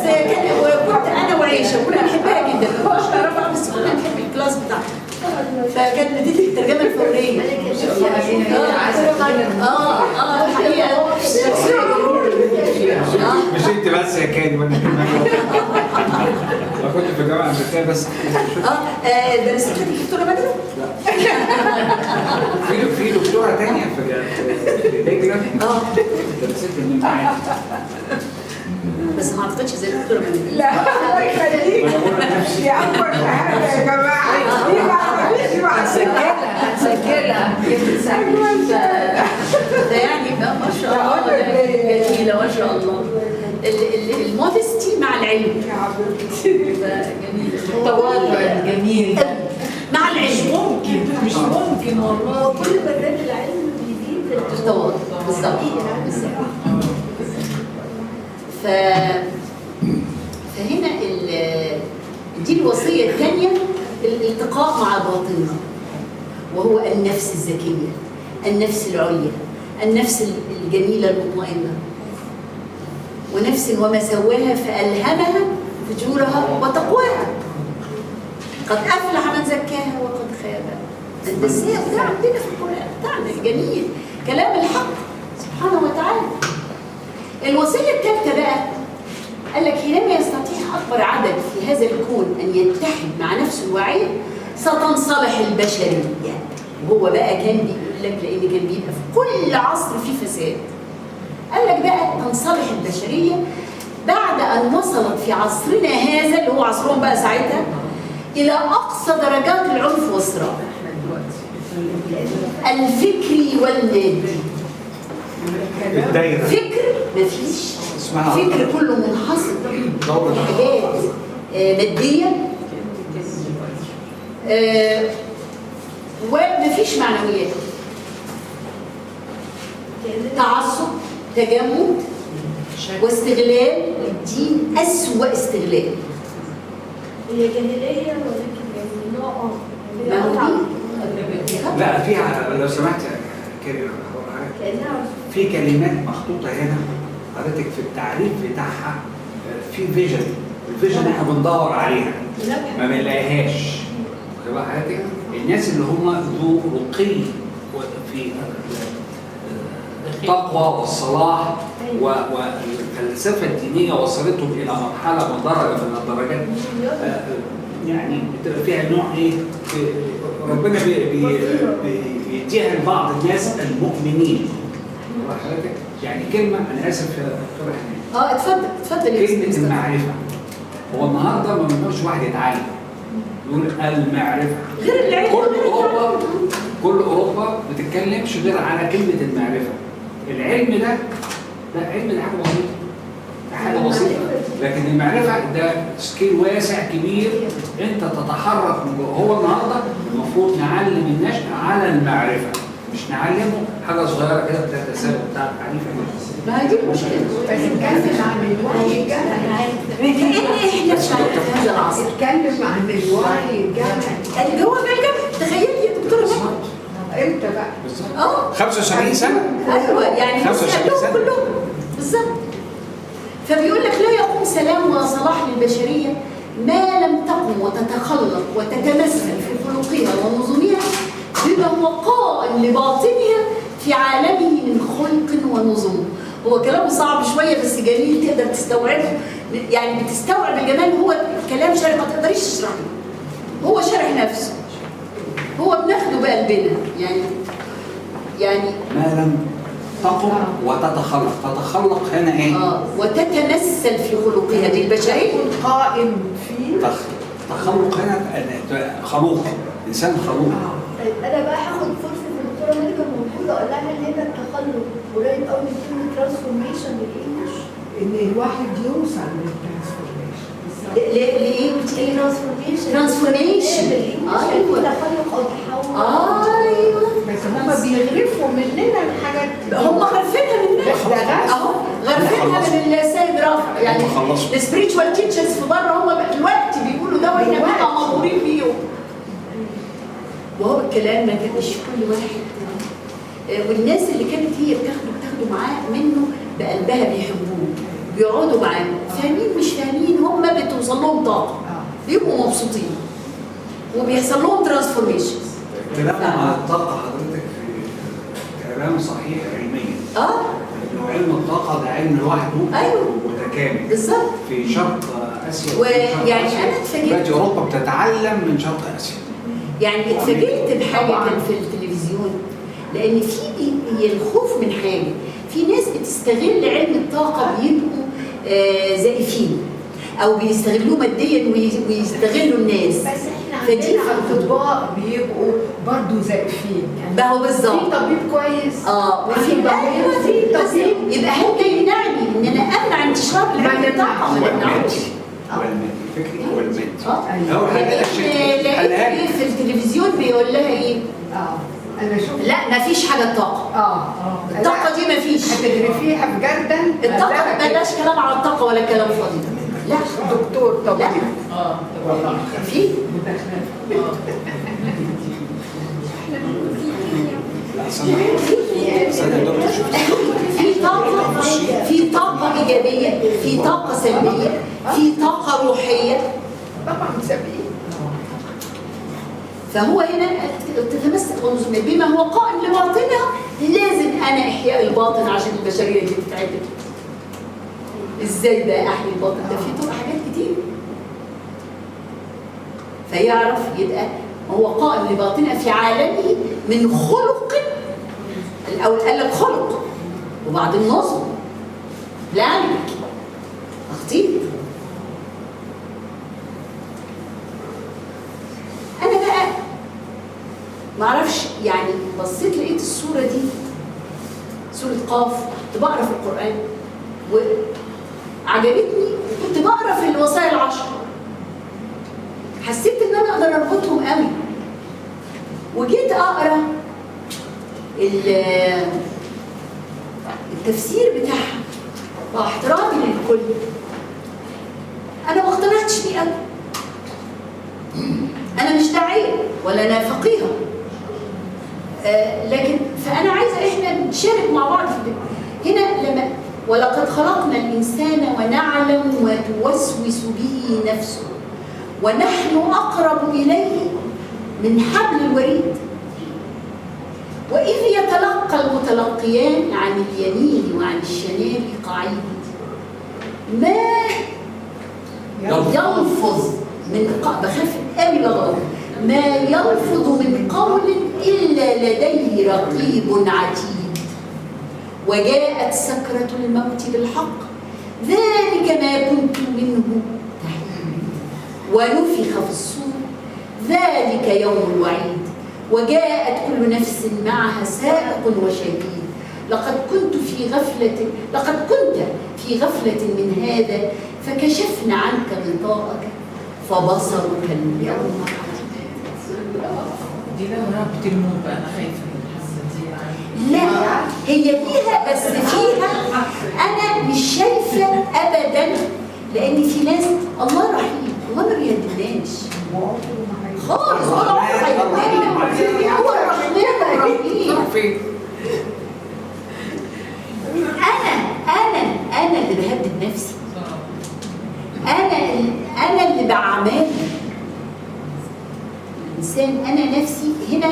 وكنت انا وعيشه كنا بنحبها جدا، ما كناش نعرفها بس كنا بنحب الكلاس بتاعها. فكانت بتدي الترجمه الفوريه. الحقيقه مش انت بس يا كادي وانا كمان. ما كنت في الجامعه الامريكيه بس. درست لك الدكتوره بدر؟ لا. في دكتوره ثانيه في ذكرى. درست من معايا. بس ما اعتقدش زي الدكتوره بدر. لا الله يخليك، دي اكبر حاجه يا جماعه. دي ما هنسجلها ده يعني ما شاء الله جميله ما شاء الله. المودستي مع العلم. جميل. التواضع جميل مع العلم. مش ممكن والله. كل ما زاد العلم بيزيد التواضع بالظبط. فهنا دي الوصيه الثانيه، الالتقاء مع باطننا، وهو النفس الذكيه، النفس العليا، النفس الجميله المطمئنه، ونفس وما سواها فألهمها فجورها وتقواها. قد أفلح من زكاها وقد خاب. ده السياق ده عندنا في القرآن بتاعنا الجميل، كلام الحق سبحانه وتعالى. الوصية الثالثة بقى قال لك حينما يستطيع أكبر عدد في هذا الكون أن يتحد مع نفسه الواعية ستنصلح البشرية. وهو بقى كان بيقول لك لأن كان بيبقى في كل عصر في فساد. قال لك بقى تنصلح البشرية بعد أن وصلت في عصرنا هذا اللي هو عصرهم بقى ساعتها إلى أقصى درجات العنف والصراع الفكري والمادي. الدايره. فكر مفيش، فكر كله منحصر في حاجات مادية، ومفيش معنويات، تعصب، تجمد، واستغلال الدين، أسوأ استغلال. هي جاهلية ولكن يعني نوع ما هو دي لا فيها لو سمحت كأنها في كلمات محطوطه هنا حضرتك في التعريف بتاعها، في فيجن، الفيجن احنا بندور عليها ما بنلاقيهاش. خلي حضرتك الناس اللي هم ذو رقي في التقوى والصلاح والفلسفه الدينيه وصلتهم الى مرحله من درجه من الدرجات، يعني بتبقى فيها نوع ايه، ربنا بيديها لبعض الناس المؤمنين. حضرتك يعني كلمه، انا اسف يا دكتور حنان. اتفضل كلمه المعرفه. هو النهارده ما بنقولش واحد يتعلم، نقول المعرفه. غير العلم. كل اوروبا ما بتتكلمش غير على كلمه المعرفه. العلم ده علم، ده حاجه بسيطه، ده حاجه بسيطه، لكن المعرفه ده سكيل واسع كبير انت تتحرك من جوه. هو النهارده المفروض نعلم النشء على المعرفه، مش نعلمه حاجه صغيره كده بتاعت التسابق بتاع التعريف. ما هي دي المشكله. اتكلم عن الوعي الجمعي. احنا في هذا العصر اتكلم عن الوعي الجمعي. الجواب الجمعي. تخيلي يا دكتوره محمد امتى بقى؟ بالظبط 75 سنه. ايوه يعني 75 سنه كلهم بالظبط. فبيقول لك لا يقوم سلام ولا صلاح للبشريه ما لم تقم وتتخلق وتتمثل في خلقها ونظمها بما هو قائم لباطنها في عالمه من خلق ونظم. هو كلامه صعب شويه بس جميل تقدر تستوعبه، يعني بتستوعب الجمال. هو كلام شارح ما تقدريش تشرحه، هو شارح نفسه، هو بناخده بقلبنا يعني ما لم تقم وتتخلق. تتخلق هنا ايه؟ وتتمثل في خلقها دي البشريه. يكون قائم في تخلق هنا خلوق، انسان خلوق. انا بقى هاخد فرصه الدكتوره مالكه موجوده اقول لها هل هنا التخلق قريب قوي من كلمه ترانسفورميشن بالانجلش؟ ان الواحد يوصل للترانسفورميشن. ليه؟ ترانسفورميشن. ايوه تخلق او تحول. ايوه بس هم بيغرفوا مننا الحاجات دي. هم غرفينها مننا اهو، غرفينها من السيد رافع. يعني السبريتشوال تيتشرز في بره هم دلوقتي بيقولوا ده واحنا بنبقى مبهورين بيهم. وهو الكلام ما كانش كل واحد، والناس اللي كانت هي بتاخده معاه منه بقلبها بيحبوه، بيقعدوا معاه فاهمين مش فاهمين، هم بتوصل لهم طاقه بيبقوا مبسوطين وبيحصل لهم ترانسفورميشن. كلام عن الطاقه حضرتك في كلام صحيح علميا. علم الطاقه ده علم لوحده. ايوه متكامل بالظبط. في شرق اسيا، ويعني انا اتفاجئت دلوقتي اوروبا بتتعلم من شرق اسيا. يعني اتفاجئت بحاجه كان في التلفزيون، لان في هي الخوف من حاجه، في ناس بتستغل علم الطاقه بيبقوا زائفين او بيستغلوه ماديا ويستغلوا الناس. بس احنا عندنا اطباء بيبقوا برضه زائفين يعني. بقى هو بالظبط. في طبيب كويس. وفي طبيب يبقى هل يمنعني ان انا امنع انتشار علم الطاقه؟ ما نمنعوش. فكري هو المادي. اول حاجه لقيت في التلفزيون بيقول لها ايه؟ انا شفت. لا مفيش حاجه طاقه. الطاقه دي مفيش. هتغرفيها في جردل. الطاقه بلاش كلام على الطاقه ولا كلام فاضي. لا دكتور طبعا. في في طاقه ايجابيه، في طاقه سلبيه، في طاقه روحيه. طبعا سلبيه. فهو هنا تتمسك بما هو قائم لباطنها. لازم انا احياء الباطن عشان البشريه دي تتعدل. ازاي بقى احيي الباطن ده؟ في طرق حاجات كتير. فيعرف يبقى هو قائم لباطنها في عالمه من خلق. الاول قال لك خلق وبعدين نظم. لا تخطيط. انا بقى معرفش يعني بصيت لقيت الصوره دي سوره قاف، كنت بقرا في القران وعجبتني، وكنت بقرا في الوصايا العشر، حسيت ان انا اقدر اربطهم قوي. وجيت اقرا التفسير بتاعها مع احترامي للكل، انا ما اقتنعتش بيه قوي. انا مش داعيه ولا انا فقيهه، لكن فانا عايزه احنا نشارك مع بعض في هنا. لما ولقد خلقنا الانسان ونعلم ما توسوس به نفسه ونحن اقرب اليه من حبل الوريد واذ يتلقى المتلقيان عن اليمين وعن الشمال قعيد ما يلفظ من بخاف قوي بغلط، ما يلفظ من قول إلا لديه رقيب عتيد وجاءت سكرة الموت بالحق ذلك ما كنت منه تحيد ونفخ في الصور ذلك يوم الوعيد وجاءت كل نفس معها سائق وشهيد لقد كنت في غفلة من هذا فكشفنا عنك غطاءك فبصرك اليوم حديد. دي لو رابط الموت بقى انا خايفه من الحاسه دي يعني. لا هي فيها بس فيها انا مش شايفه ابدا، لان في ناس الله رحيم، الله ما بيهددناش خالص ولا عمره هيهددنا، هو الرحمن الرحيم. انا اللي بهدد نفسي، انا اللي بعمل الانسان، انا نفسي هنا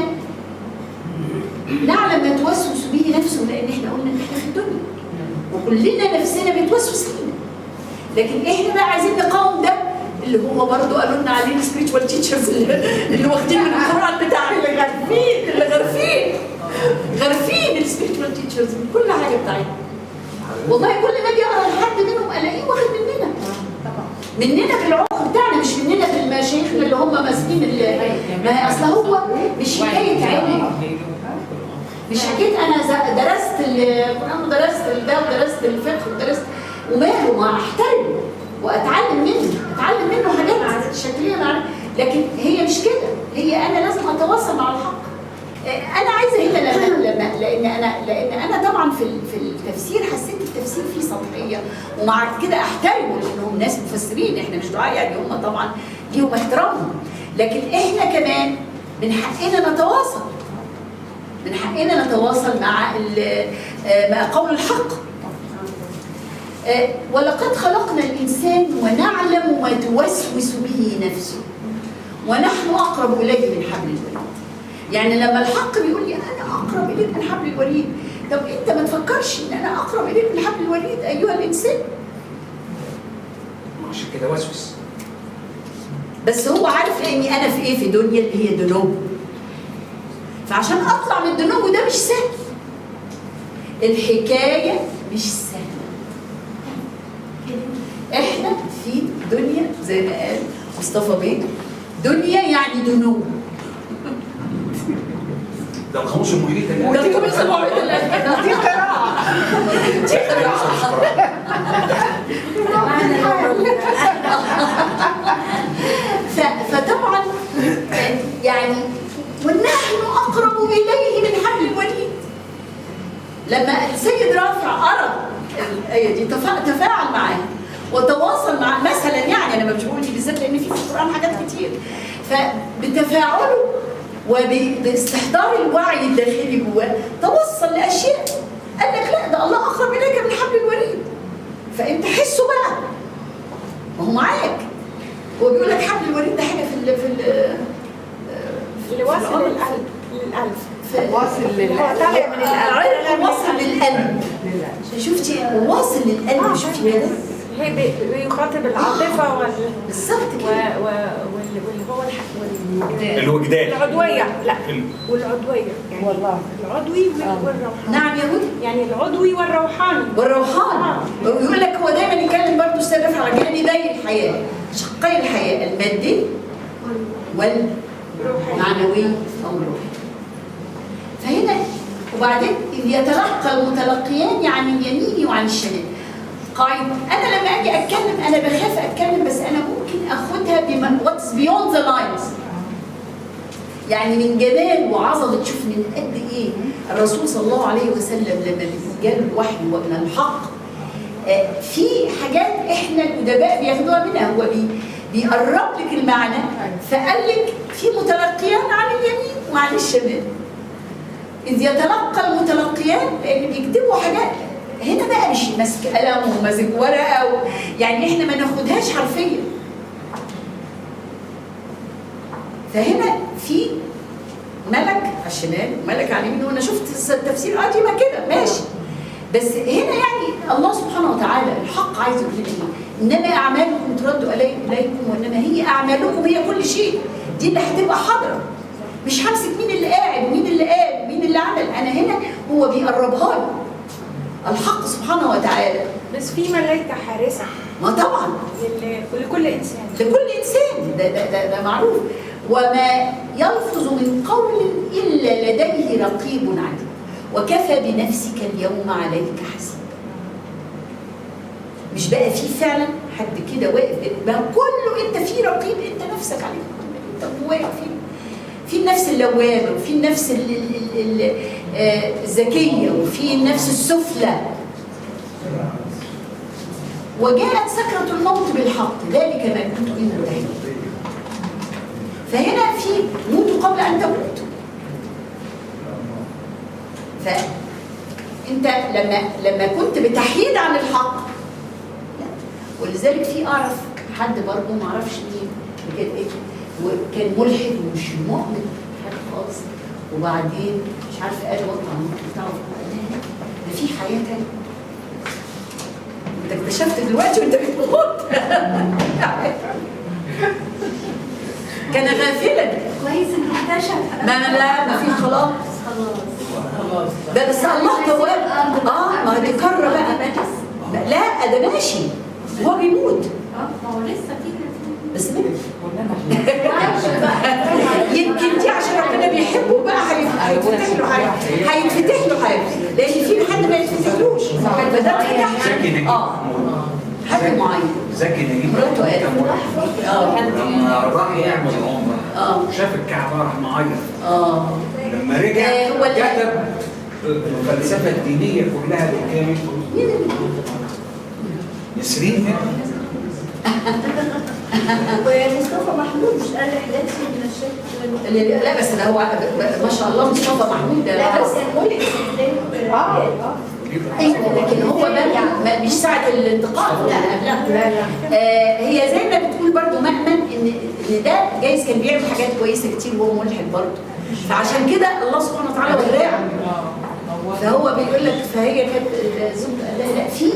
نعلم ما توسوس به نفسه، لان احنا قلنا ان احنا في الدنيا وكلنا نفسنا بتوسوس لنا، لكن احنا بقى عايزين نقاوم ده اللي هو برضه قالوا لنا عليه السبريتشوال تيتشرز اللي واخدين من القران بتاع اللي غارفين غارفين السبيريتوال تيتشرز من كل حاجه بتاعتهم. والله كل ما اجي اقرا لحد منهم الاقيه واخد مننا بالعمق بتاعنا، مش مننا بالمشايخنا اللي هم ماسكين ما هي اصل هو مش حكايه علم، مش حكايه انا درست القران ودرست ده ودرست الفقه ودرست وماله، ما احترمه واتعلم منه حاجات شكليه لكن هي مش كده، هي انا لازم اتواصل مع الحق. انا عايزه هنا لان انا طبعا في التفسير حسيت التفسير فيه سطحيه، ومع كده احترمه لانهم ناس مفسرين، احنا مش دعاء يعني، هم طبعا ليهم احترامهم، لكن احنا كمان من حقنا نتواصل مع قول الحق. ولقد خلقنا الانسان ونعلم ما توسوس به نفسه ونحن اقرب اليه من حبل الوريد. يعني لما الحق بيقول لي انا اقرب اليك من حبل الوريد، طب انت ما تفكرش ان انا اقرب اليك من حبل الوريد ايها الانسان؟ عشان كده وسوس. بس هو عارف لاني انا في ايه، في دنيا اللي هي دنو، فعشان اطلع من الدنو ده مش سهل، الحكايه مش سهله. احنا في دنيا زي ما قال مصطفى بيه، دنيا يعني دنو. ده القاموس المحيط اللي ده القاموس المحيط اللي دي قراءة. فطبعا يعني ونحن اقرب اليه من حبل الوريد. لما السيد رافع قرأ الايه دي تفاعل معاه وتواصل مع مثلا، يعني انا مش بقول دي بالذات لان في القران حاجات كتير، فبتفاعله وباستحضار الوعي الداخلي جواه توصل لاشياء قال لك لا ده الله اقرب اليك من حبل الوريد. فانت حسه بقى، ما هو معاك، هو بيقول لك حبل الوريد ده حاجه اللي واصل للقلب واصل طالع من القلب، واصل للقلب. شفتي واصل للقلب، شفتي كده هي بيخاطب العاطفه بالظبط كده، واللي هو الوجدان العضويه، لا والعضويه يعني والله العضوي والروحاني. نعم يا هدى، يعني العضوي والروحاني. يقول لك هو دايما يتكلم برضه السيد رافع على جانبي الحياه، شقي الحياه، المادي والمعنوي او الروحي. فهنا وبعدين إذ يتلقى المتلقيان يعني اليمين وعن الشمال. قاعدة أنا لما أجي أتكلم أنا بخاف أتكلم، بس أنا ممكن أخدها بما what's beyond the lines. يعني من جمال وعظمة، تشوف من قد إيه الرسول صلى الله عليه وسلم لما جاله الوحي ومن الحق في حاجات إحنا الأدباء بياخدوها منها، هو بيقرب لك المعنى، فقال لك في متلقيان عن اليمين وعن الشمال. إذ يتلقى المتلقيان لأن بيكتبوا حاجات هنا بقى مش ماسك قلم وماسك ورقه يعني احنا ما ناخدهاش حرفيا. فهنا في ملك على الشمال وملك على اليمين، وانا شفت التفسير دي ما كده ماشي، بس هنا يعني الله سبحانه وتعالى الحق عايز يقول لنا انما اعمالكم ترد اليكم وانما هي اعمالكم هي كل شيء. دي اللي هتبقى حاضره، مش همسك مين اللي قاعد ومين اللي قال ومين اللي عمل، انا هنا هو بيقربها لي الحق سبحانه وتعالى. بس في ملائكة حارسة، ما طبعا لكل إنسان، لكل إنسان، ده معروف. وما يلفظ من قول إلا لديه رقيب عتيد وكفى بنفسك اليوم عليك حسيبا. مش بقى في فعلا حد كده واقف بقى كله انت في رقيب، انت نفسك عليك، انت واقف في النفس اللوامه وفي النفس الذكيه وفي النفس السفلى. وجاءت سكرة الموت بالحق ذلك ما كنت منه تحيد. فهنا في موتوا قبل ان تموتوا. فانت لما كنت بتحيد عن الحق، ولذلك في اعرف حد برضه ما اعرفش مين كان ايه، وكان ملحد ومش مؤمن حاجه خالص، وبعدين مش عارفه قال وقع الموت بتاعه ده في حياه تانيه. انت اكتشفت دلوقتي وانت بتموت. كان غافلا كويس انه اكتشف. ما في خلاص خلاص بس الله تواب. ما دي كرة بقى. لا ده ماشي هو بيموت ما هو لسه فيه بس مات. يمكن دي عشان ربنا بيحبه بقى هيتفتح له حاجه، هيتفتح له حاجه، لان في حد ما يتفتحلوش فده زكي حد معين. زكي نجيب مراته قالت لما راح يعمل عمره شاف الكعبه راح معيط. لما رجع كتب الفلسفه الدينيه كلها بالكامل. نسرين ومصطفى محمود مش قال رحلات من الشرق لا بس ده هو ما شاء الله مصطفى محمود ده لا بس ملحد ايوه لكن هو بقى مش ساعه الانتقال لا هي زي ما بتقول برضو مأمن ان ده جايز كان بيعمل حاجات كويسه كتير وهو ملحد برضو، فعشان كده الله سبحانه وتعالى وراه. فهو بيقول لك فهي كانت زوجته لا في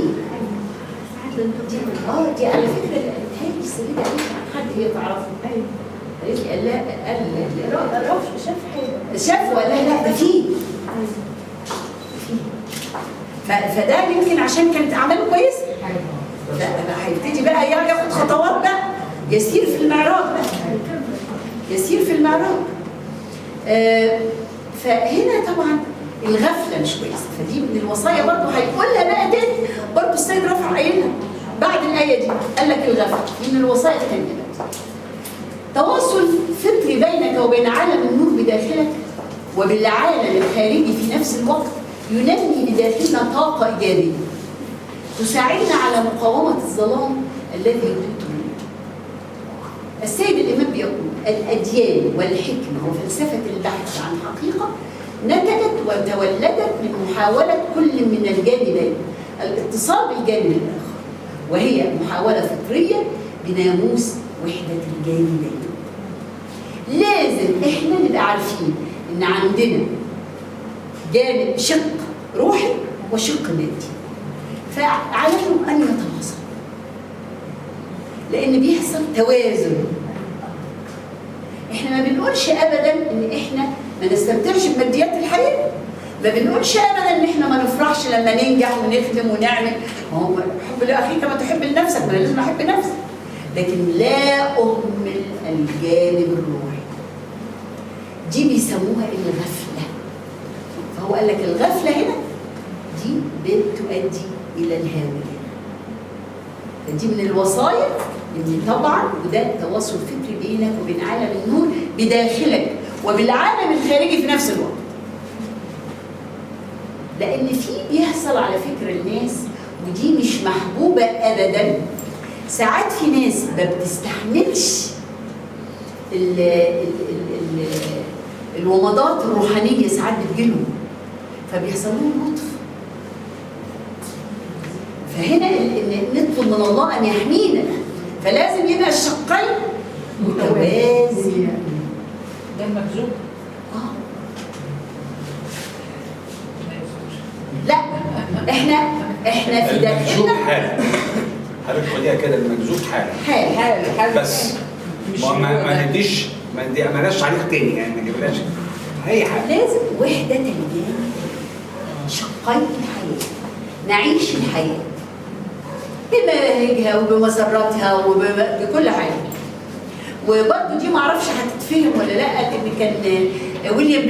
دي على فكره هي السيده دي حد هي تعرفه. قالت لي قال لا شاف حاجه شاف ولا لا ده فيه فده يمكن عشان كانت اعماله كويسه. لا هيبتدي بقى ياخد خطوات بقى يسير في المعراج يسير في المعراج. فهنا طبعا الغفله مش كويسه، فدي من الوصايا برضه هيقولها بقى تاني برضه السيد رافع قايلها بعد الايه دي، قال لك الغفله من الوصايا الثانيه بقى. تواصل فطري بينك وبين عالم النور بداخلك وبالعالم الخارجي في نفس الوقت ينمي بداخلنا طاقه ايجابيه تساعدنا على مقاومه الظلام الذي يحيط بنا. السيد الامام بيقول الاديان والحكمه وفلسفه البحث عن حقيقه نتجت وتولدت من محاولة كل من الجانبين الاتصال بالجانب الآخر، وهي محاولة فطرية بناموس وحدة الجانبين. لازم احنا نبقى عارفين ان عندنا جانب شق روحي وشق مادي، فعليهم ان يتواصلوا لان بيحصل توازن. احنا ما بنقولش ابدا ان احنا ما نستمتعش بماديات الحياه، ما بنقولش ابدا ان احنا ما نفرحش لما ننجح ونخدم ونعمل. ما هو حب لاخيك كما تحب لنفسك، ما انا لازم احب نفسي، لكن لا اهمل الجانب الروحي. دي بيسموها الغفله. فهو قال لك الغفله هنا دي بتؤدي الى الهاويه. فدي من الوصايا ان طبعا وده تواصل فكري بينك وبين عالم النور بداخلك وبالعالم الخارجي في نفس الوقت. لان في بيحصل على فكره الناس ودي مش محبوبه ابدا، ساعات في ناس ما بتستحملش الومضات الروحانيه، ساعات بتجيلهم فبيحصل لهم لطف. فهنا نطلب من الله ان يحمينا، فلازم يبقى الشقين متوازنين. ده المكذوب؟ لا احنا في داخلنا حضرتك خديها كده المكذوب حاله بس ما نديش ما نديش تعليق تاني، يعني ما نجيبلهاش هي حاجه. لازم وحده الجانب، شقي الحياه، نعيش الحياه بمناهجها وبمسراتها وبكل حاجه. وبرضه دي معرفش هتتفهم ولا لا، لان كان ويليام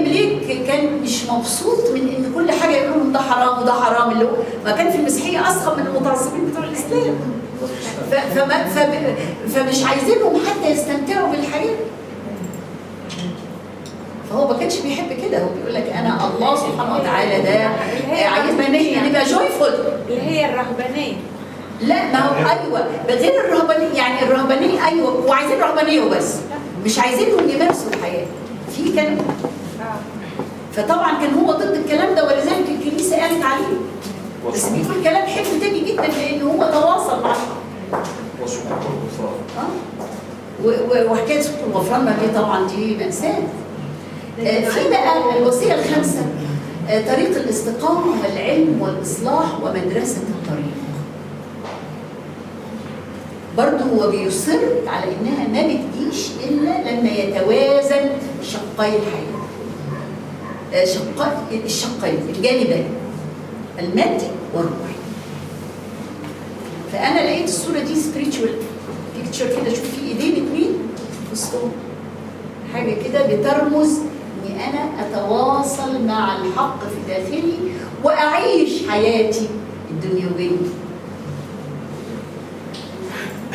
بليك كان مش مبسوط من ان كل حاجه يقولوا ده حرام وده حرام، اللي هو ما كان في المسيحيه اسخن من المتعصبين بتوع الاسلام. فمش عايزينهم حتى يستمتعوا بالحياه. فهو ما كانش بيحب كده، هو بيقول لك انا الله سبحانه وتعالى ده عايزنا ان احنا نبقى جويفول اللي هي الرهبانيه. لا ما هو ايوه بغير الرهبانيه، يعني الرهبانيه ايوه وعايزين رهبانيه وبس، مش عايزينهم يمارسوا الحياه. في كلام فطبعا كان هو ضد الكلام ده، ولذلك الكنيسه قالت عليه. بس بيقول كلام حلو تاني جدا لان هو تواصل معاه. وسقوط الغفران. وحكايه سقوط الغفران ما هي طبعا دي مأساة. في بقى الوصيه الخامسه طريق الاستقامه والعلم والاصلاح ومدرسه الطريق. برضه هو بيصر على انها ما بتجيش الا لما يتوازن شقي الحياه. الشقين الجانبين المادي والروحي. فانا لقيت الصوره دي سبيريتشوال بيكتشر كده، شوف في ايدين اتنين في وسطهم حاجه كده بترمز اني انا اتواصل مع الحق في داخلي واعيش حياتي الدنيويه.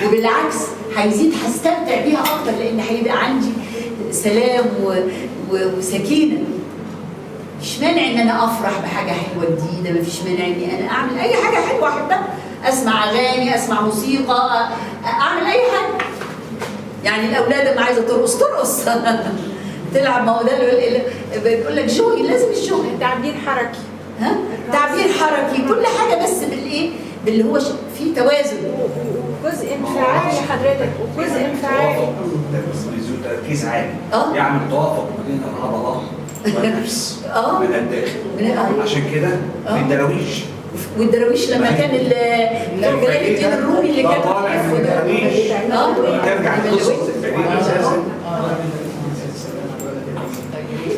وبالعكس هيزيد، هستمتع بيها اكتر لان هيبقى عندي سلام وسكينه. مفيش مانع ان انا افرح بحاجه حلوه جديده، مفيش مانع اني انا اعمل اي حاجه حلوه احبها، اسمع اغاني، اسمع موسيقى، اعمل اي حاجه. يعني الاولاد لما عايزه ترقص ترقص تلعب، ما هو ده اللي بيقول لك جوي، لازم الجوي، تعبير حركي. ها تعبير حركي، كل حاجه بس بالايه، باللي هو في توازن جزء انفعالي حضرتك وجزء انفعالي. تركيز عالي يعمل توافق ما بين العضلات والنفس من الداخل. عشان كده في الدراويش، والدراويش لما كان جلال الدين الرومي اللي كان طالع من الدراويش ترجع لقصه الفريق اساسا.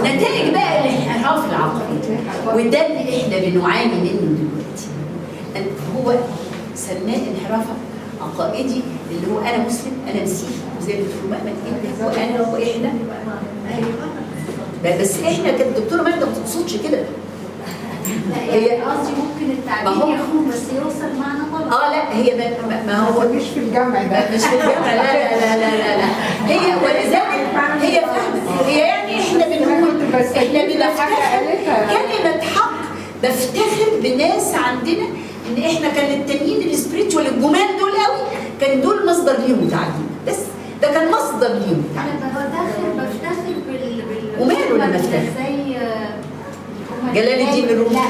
نتائج بقى الانحراف العقلي، وده اللي احنا بنعاني منه دلوقتي. هو سماه انحراف عقائدي، اللي هو انا مسلم، انا مسيحي، وزي الدكتور محمد انت وانا واحنا. بس احنا كانت الدكتوره ماجده ما بتقصدش كده. هي قصدي ممكن التعبير يخون بس يوصل معنى غلط. لا هي ما هو مش في الجامع ده، مش في الجامع، لا لا لا لا لا هي ولذلك هي فاهمه، هي يعني احنا بنقول احنا بنفتخر كلمه حق، بفتخر بناس عندنا ان احنا كان التانيين السبريتشوال الجمال دول قوي كان دول مصدر ليهم تعليم، بس ده كان مصدر ليهم تعليم. انا بفتخر وماله لما افتخر؟ زي جلال الدين الرومي. لا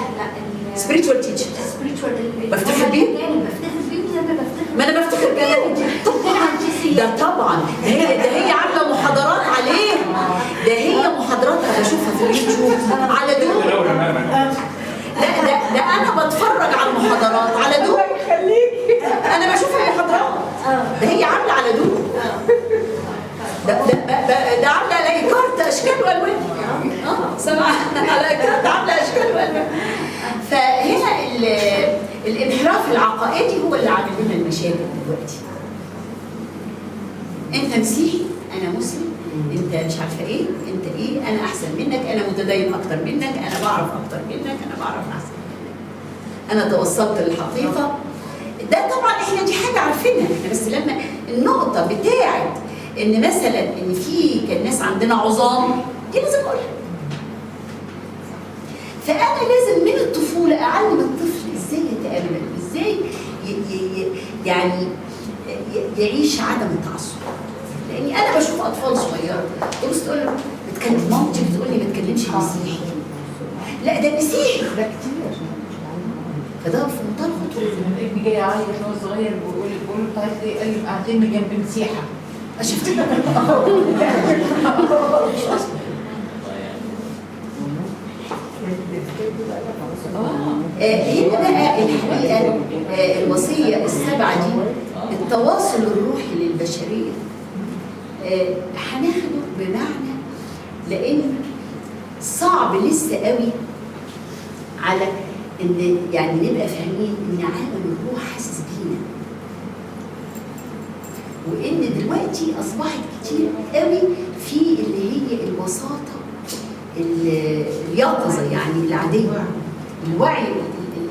سبريتشوال تيتشر. سبريتشوال بفتخر بيه؟ بفتخر بيه زي ما بفتخر. ما انا بفتخر بيه ده طبعا. ده هي عامله محاضرات عليه، ده هي محاضرات انا بشوفها في اليوتيوب على دول. ده انا بتفرج على المحاضرات على دول. انا بشوف المحاضرات ده هي عامله على دول. ده عامله على كارت اشكال والوان. سامعه على كارت عامله اشكال والوان. فهنا الانحراف العقائدي هو اللي عامل لنا المشاكل دلوقتي. انت مسيحي، انا مسلم، انت مش عارفه ايه، انت ايه، انا احسن منك، انا متدين اكتر منك، انا بعرف اكتر منك، انا بعرف احسن منك، انا توصلت للحقيقه. ده طبعا احنا دي حاجه عارفينها احنا، بس لما النقطه بتاعت ان مثلا ان في كان ناس عندنا عظام دي لازم اقولها. فانا لازم من الطفوله اعلم الطفل ازاي يتامل، ازاي يعني يعيش عدم التعصب. لاني انا بشوف اطفال صغيره تبص تقول له بتكلم، مامتي بتقول لي ما تكلمش مسيحي. لا ده مسيحي، ده كتير. فده في منتهى الخطوره. ابني جاي يعيط وهو صغير بيقول له طيب ليه؟ قال لي قاعدين جنب مسيحه. شفت هنا بقى الحقيقه الوصيه السبعه دي، التواصل الروحي للبشريه هناخده بمعنى، لان صعب لسه قوي على ان يعني نبقى فاهمين ان عالم الروح حاسس بينا، وان دلوقتي اصبحت كتير قوي في اللي هي الوساطه اليقظه، يعني العاديه، الوعي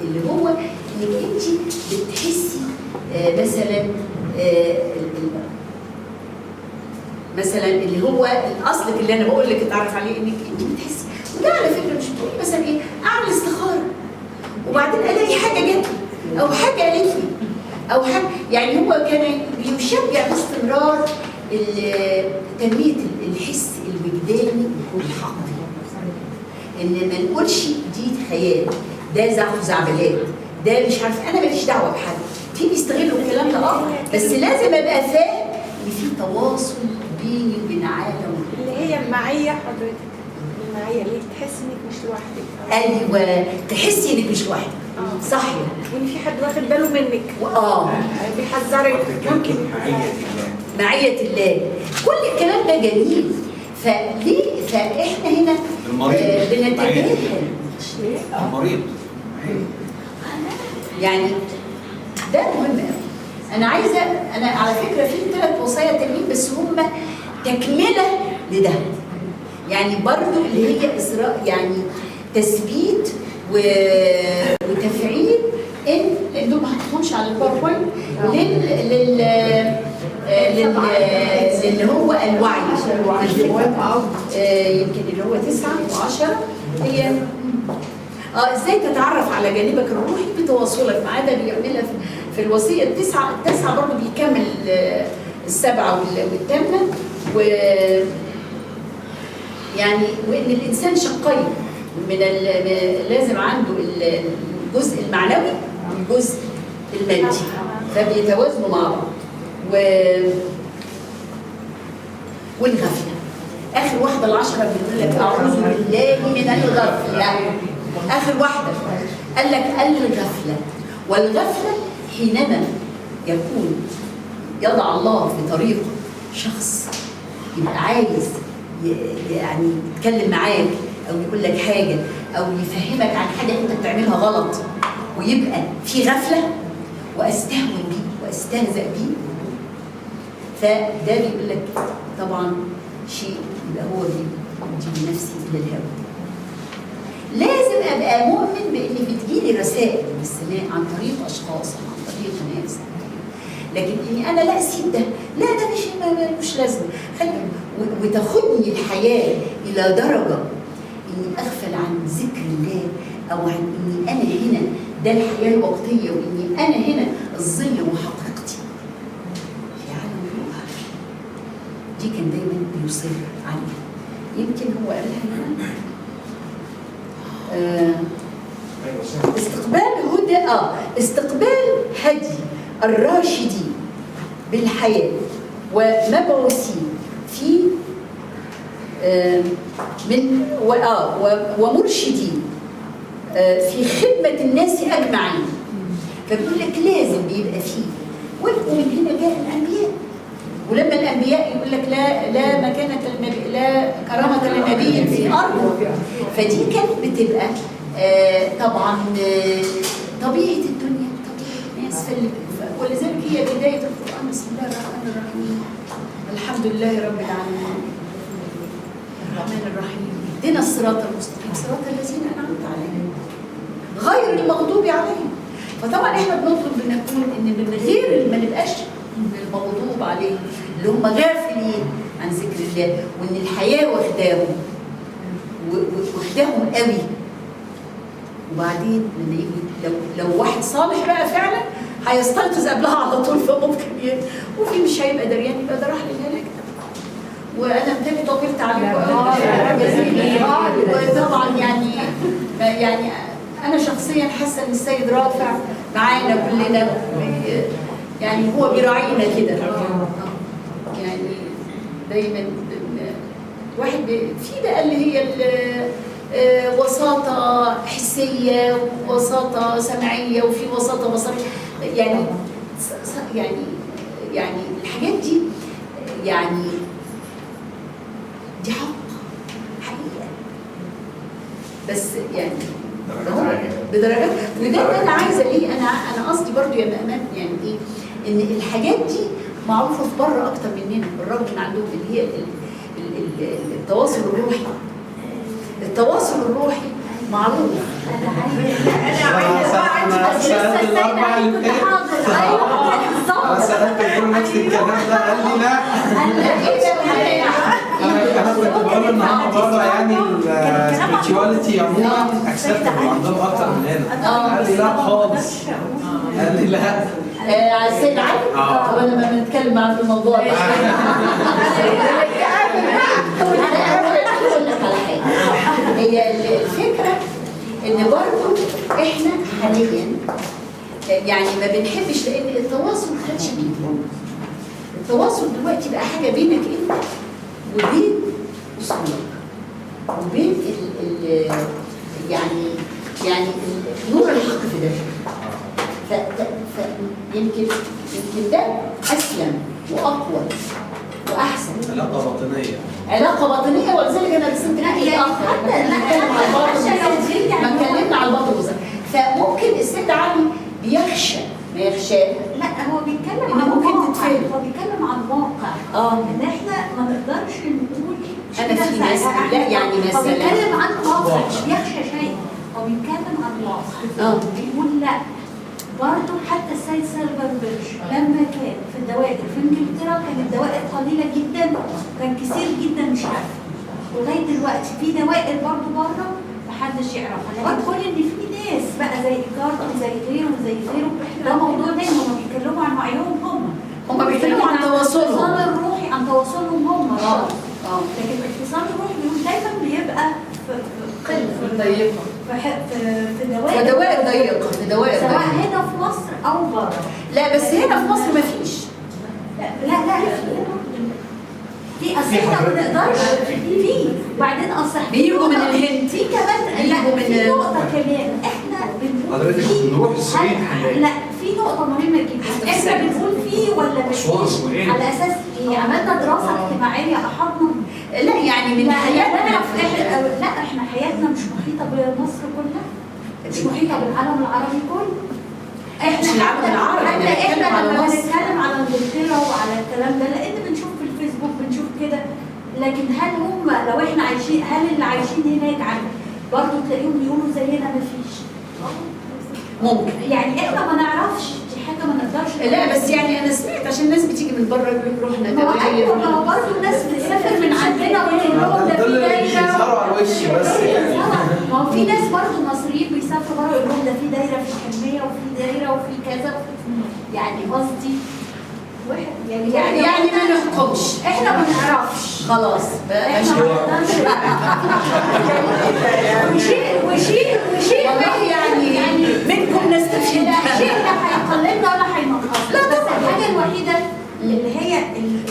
اللي هو انك انت بتحسي مثلا اللي هو الاصل اللي انا بقول لك اتعرف عليه، انك انت بتحسي. وده على فكره مش بتقولي مثلا ايه اعمل استخاره وبعدين الاقي حاجه جت او حاجه قالت لي او حاجه، يعني هو كان بيشجع باستمرار تنميه الحس الوجداني والحقي، ان ما نقولش دي خيال، ده خزعبلات، ده مش عارف، انا ماليش دعوه بحد. في بيستغلوا الكلام ده بس لازم ابقى فاهم ان في تواصل بيني وبين عالم اللي هي المعيه حضرتك، المعيه اللي تحسي انك مش لوحدك. ايوه تحسي انك مش لوحدك. صح، وان في حد واخد باله منك بيحذرك. ممكن معية الله، معية الله، كل الكلام ده جميل. فاحنا هنا بنتجاهل المريض يعني. ده مهم قوي. انا على فكره في 3 وصايا تانيين بس هم تكمله لده، يعني برضو اللي هي إسراء، يعني تثبيت وتفعيل ان دول ما حطيتهمش على الباوربوينت اللي هو الوعي يمكن اللي هو 9 و10 هي ازاي تتعرف على جانبك الروحي بتواصلك معاه. ده بيعملها في الوصيه التاسعه برضه بيكمل السبعه والثامنه يعني وان الانسان شقين لازم عنده الجزء المعنوي والجزء المادي فبيتوازنوا مع بعض. والغفله اخر واحده العشره بيقول لك اعوذ بالله من الغفله. اخر واحده قال لك الغفله، والغفله حينما يكون يضع الله في طريق شخص يبقى عايز يعني يتكلم معاك او يقول لك حاجه او يفهمك عن حاجه انت بتعملها غلط ويبقى في غفله واستهون بيه واستهزأ بيه، فده بيقول لك طبعا شيء يبقى هو بيدي نفسي الى الهوى. لازم ابقى مؤمن بان بتجيلي رسائل من السماء عن طريق اشخاص عن طريق ناس، لكن اني انا لا اسيب ده، لا ده مش لازم وتاخدني الحياه الى درجه اني اغفل عن ذكر الله او عن اني انا هنا ده الحياه الوقتيه واني انا هنا الظل وحقيقتي في عالم الروح. دي كان دايما بيصر عليها، يمكن هو قالها هنا استقبال هدي الراشدين بالحياة ومبعوثين في ومرشدين في خدمة الناس أجمعين. فبيقول لك لازم بيبقى فيه، ومن هنا جاء الأنبياء. ولما الأنبياء يقول لك لا مكانة النبي، لا كرامة للنبي في أرضه، فدي كانت بتبقى طبعا طبيعة الدنيا، طبيعة الناس، ولذلك هي بداية القرآن. بسم الله الرحمن الرحيم، الحمد لله رب العالمين الرحمن الرحيم اهدنا الصراط المستقيم صراط الذين أنعمت عليهم غير المغضوب عليهم. فطبعا احنا بنطلب ان نكون ان من غير ما نبقاش المغضوب عليهم اللي هم غافلين عن ذكر الله، وان الحياه واخداهم قوي. وبعدين لما يجي لو واحد صالح بقى فعلا هيستيقظ قبلها على طول، فممكن وفي مش هيبقى دريان، يبقى ده راح للهلاك. وانا متهيألي طولت عليكم وطبعا يعني انا شخصيا حاسه ان السيد رافع معانا كلنا، يعني هو بيراعينا كده، يعني دايما واحد في بقى اللي هي وساطه حسيه ووساطه سمعيه وفي وساطه بصريه، يعني الحاجات دي يعني دي حقيقه، بس يعني بدرجات. وده اللي انا عايزه ليه، انا قصدي برضو يا امام يعني ايه، ان الحاجات دي معروفه في بره اكتر مننا، بالرغم من عندهم اللي هي التواصل الروحي. التواصل الروحي معروف. انا سألت الاربع اللي فاتت سألت الدكتور نفس الكلام ده، قال لي لا. انا كنت بقول النهارده بره يعني السبيريتشواليتي عموما اكسبتبل عندهم اكتر من هنا. قال لي لا خالص، قال لي لا. على السيد علي؟ طب انا ما بنتكلم عن الموضوع ده. اقول لك على حاجه، هي الفكره ان برضه احنا حاليا يعني ما بنحبش، لان التواصل ما خدش بينا. التواصل دلوقتي بقى حاجه بينك انت وبين اصولك وبين يعني نور الحق في ده. يمكن ده اسلم واقوى واحسن. علاقه باطنيه. علاقه باطنيه، ولذلك انا رسمت لا لك يعني الاخر حتى لا ما اتكلمنا على البطن وزي. فممكن السيد علي بيخشى ما يخشى. لا هو بيتكلم إن عن ممكن واقع، تتفهم. هو بيتكلم عن واقع ان احنا ما نقدرش نقول أنا في ناس لا يعني هو مثلا بيتكلم عن واقع مش بيخشى شيء، هو بيتكلم عن واقع بيقول لا برضه حتى السيد سيلفربرج لما كان في الدوائر في انجلترا كانت الدوائر قليله جدا وكان كثير جدا مش عارف، ولغايه دلوقتي في دوائر برضه بره محدش يعرفها، لكن كون ان في ناس بقى زي ايكارت وزي غيره وزي غيره ده موضوع تاني، هم بيتكلموا عن وعيهم هم بيتكلموا عن تواصلهم، الاتصال الروحي عن تواصلهم هم لكن الاتصال الروحي بيقول دايما بيبقى في ضيقه في دوائر ضيقه في دوائر سواء هنا في مصر او بره. لا بس هنا في مصر ما فيش. لا في اصل احنا ما نقدرش في وبعدين اصل بيجوا من الهند في كمان لا في نقطه كمان احنا بنقول حضرتك نروح الصين لا في نقطه مهمه جدا احنا بنقول فيه ولا مش فيه على اساس ايه عملنا دراسه اجتماعيه احطنا لا يعني من حياتنا لا احنا حياتنا مش محيطه بمصر كلها، مش محيطه بالعالم العربي كله. مش العالم العربي، احنا لما بنتكلم على انجلترا وعلى الكلام ده لان بنشوف في الفيسبوك بنشوف كده، لكن هل هم لو احنا عايشين هل اللي عايشين هناك عن برضه تلاقيهم بيقولوا زينا مفيش؟ ممكن يعني احنا ما نعرفش، دي حاجه ما نقدرش. لا بس يعني انا سمعت عشان الناس بتيجي من بره يقولوا احنا ايوه ما هو برضه الناس بتسافر من عندنا ويقول لهم ده في دايره بيظهروا على الوش بس ما هو في ناس برضه مصريين بيسافروا بره يقول لهم ده في دايره في الحلميه وفي دايره وفي كذا يعني قصدي يعني ما نحكمش، احنا ما نعرفش خلاص احنا ما نقدرش وشيء يعني منكم نستفيد، شيء لا هيقللنا ولا هينقصنا، بس الحاجه الوحيده اللي هي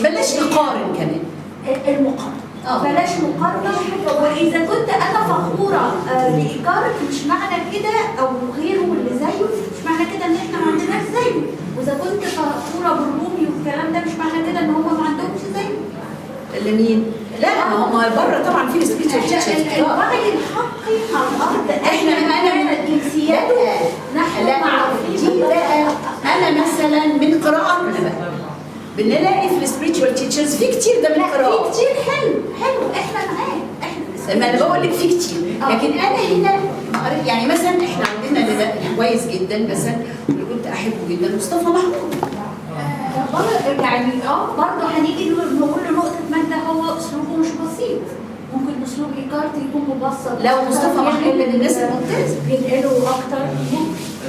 بلاش نقارن كمان المقارنه بلاش مقارنه. واذا كنت انا فخوره بايجارك مش معنى كده او غيره اللي زيه مش معنى كده ان احنا ما عندناش زيه، واذا كنت فخوره بالرومي والكلام ده مش معنى كده ان هم ما عندهمش زيه. اللي مين؟ لا هم بره طبعا في سبيتشر الوعي الحقي على الارض انا جنسياته نحن دي بقى انا مثلا من قراءاتنا بقى بنلاقي في السبيريتشوال تيتشرز في كتير ده من القراءات، في كتير حلو احنا معاه احنا ما انا بقول لك في كتير، لكن انا هنا يعني مثلا احنا عندنا اللي كويس جدا مثلا اللي كنت احبه جدا مصطفى محمود يعني برضه هنيجي نقول له نقطه ماده هو اسلوبه مش بسيط، ممكن اسلوب ايكارت يكون مبسط لو مصطفى محمود من الناس الممتازه بينقلوا اكتر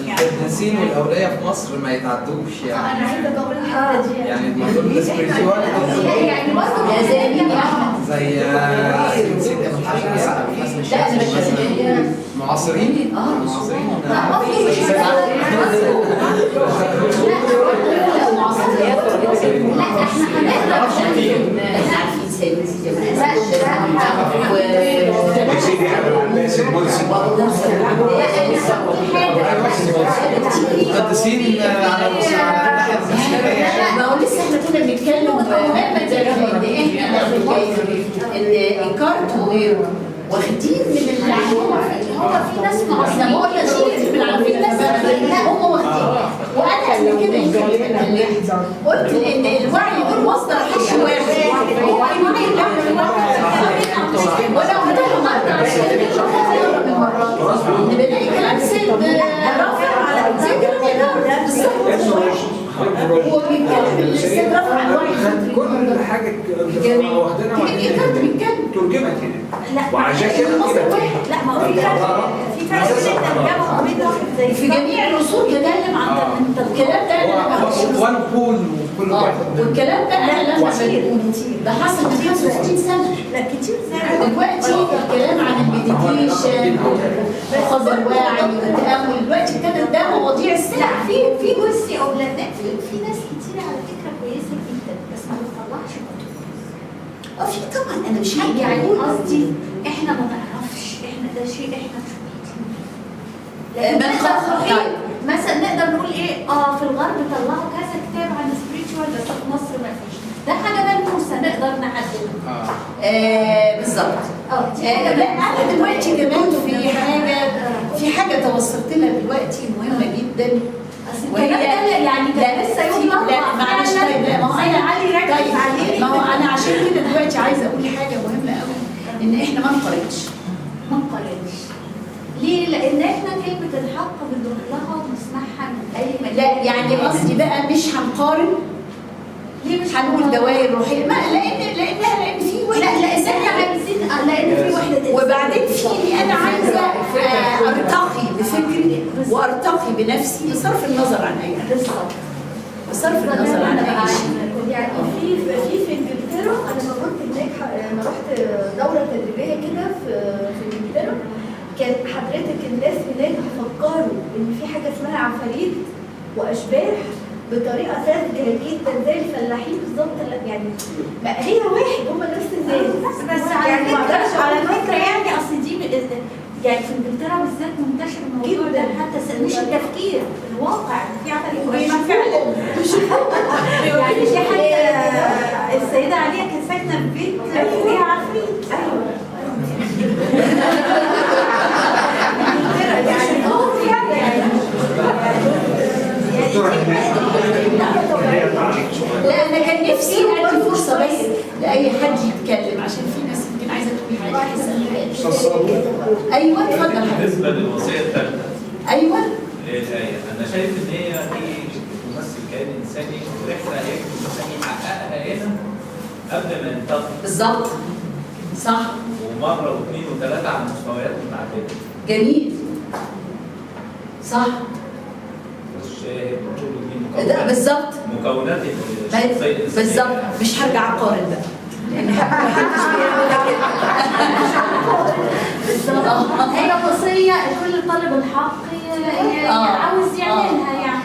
القديسين والاولياء في مصر ما يتعدوش يعني. انا عايزه اقول الحته دي يعني الموضوع السبيريتواليتي يعني برضه يا زي مين يا احمد؟ زي معاصرين معاصرين مقدسين على الناحيه الزمنيه. ما هو لسه احنا كنا بنتكلم مهما ان احنا ان ايكارت وغيره واخدين من اللي عندنا، هو في ناس احنا بقول كتير من عندنا ناس هم واخدين، وانا قبل كده يمكن قلت ان الوعي دول مصدر حش واحد، هو الوعي ولو هنقرا مرة بنلاقي كلام سيد رافع على زي كلام بالظبط هو بيتكلم السيد رافع عن الوعي كل حاجه واخدينها ترجمت هنا وعشان كده لا ما هو في فرق بين الترجمه وبين زي في جميع الرسول بيتكلم عن الكلام ده انا وان بول وكل واحد والكلام ده انا لما بقول ده حصل من 65 سنه لا كتير دلوقتي الكلام عن المديتيشن وخذ الواعي والتامل دلوقتي ابتدت ده مواضيع الساعه في بصي اولادنا في ناس كتير على فكره كويسه جدا بس ما بتطلعش كتب. في طبعا انا مش هاجي يعني اقول قصدي احنا ما نعرفش احنا ده شيء احنا مش طيب مثلا نقدر نقول ايه في الغرب طلعوا كذا كتاب عن سبيريتشوال بس في مصر ما فيش، ده حاجه ملموسه نقدر نعدلها بالظبط. لا انا دلوقتي كمان في حاجه توصلت لها دلوقتي مهمه جدا، وهي يعني كان لسه يوم لا معلش. طيب لا ما هو انا علي ركز عليه. ما هو انا عشان كده دلوقتي عايزه اقول حاجه مهمه قوي، ان احنا ما نقارنش. ليه؟ لان احنا كلمه الحق بنروح لها ونسمعها من اي مكان. لا يعني قصدي بقى مش هنقارن. ليه مش هنقول دوائر روحيه؟ ما لان في وحده. لا احنا عايزين لان في وحده. وبعدين في انا عايزه ارتقي بفكري وارتقي بنفسي بصرف النظر عن اي حاجه. بصرف النظر عن اي شيء. يعني في انجلترا، انا لما كنت هناك انا رحت دوره تدريبيه كده في انجلترا، كان حضرتك الناس هناك بيفكروا ان في حاجه اسمها عفاريت واشباح بطريقه ساذجه جدا زي الفلاحين بالظبط. يعني ما هي واحد، هم نفس الناس. بس على فكره يعني اصل دي يعني في انجلترا بالذات منتشر الموضوع ده، حتى مش التفكير، الواقع في عفاريت واشباح فعلا. يعني دي حتى السيده عليا كانت ساكنه في بيت فيها عفريت. لا انا كان نفسي ادي فرصه بس لاي حد يتكلم، عشان في ناس يمكن عايزه تقول حاجه. ايوه اتفضل حضرتك. بالنسبه للوصيه الثالثه، ايوه الآية، أنا شايف إن هي دي بتمثل كيان إنساني ورحلة هيك الإنسان يحققها هنا قبل ما ينتقل. بالظبط صح. ومرة واثنين وثلاثة على مستويات متعددة. جميل صح. والشاهد وكل دي ده بالظبط مكونات الشخصية الإنسانية. بالظبط. مش هرجع اقارن بقى، لان محدش بيعمل كده. بالظبط. هي وصيه لكل طالب الحق عاوز يعملها يعني.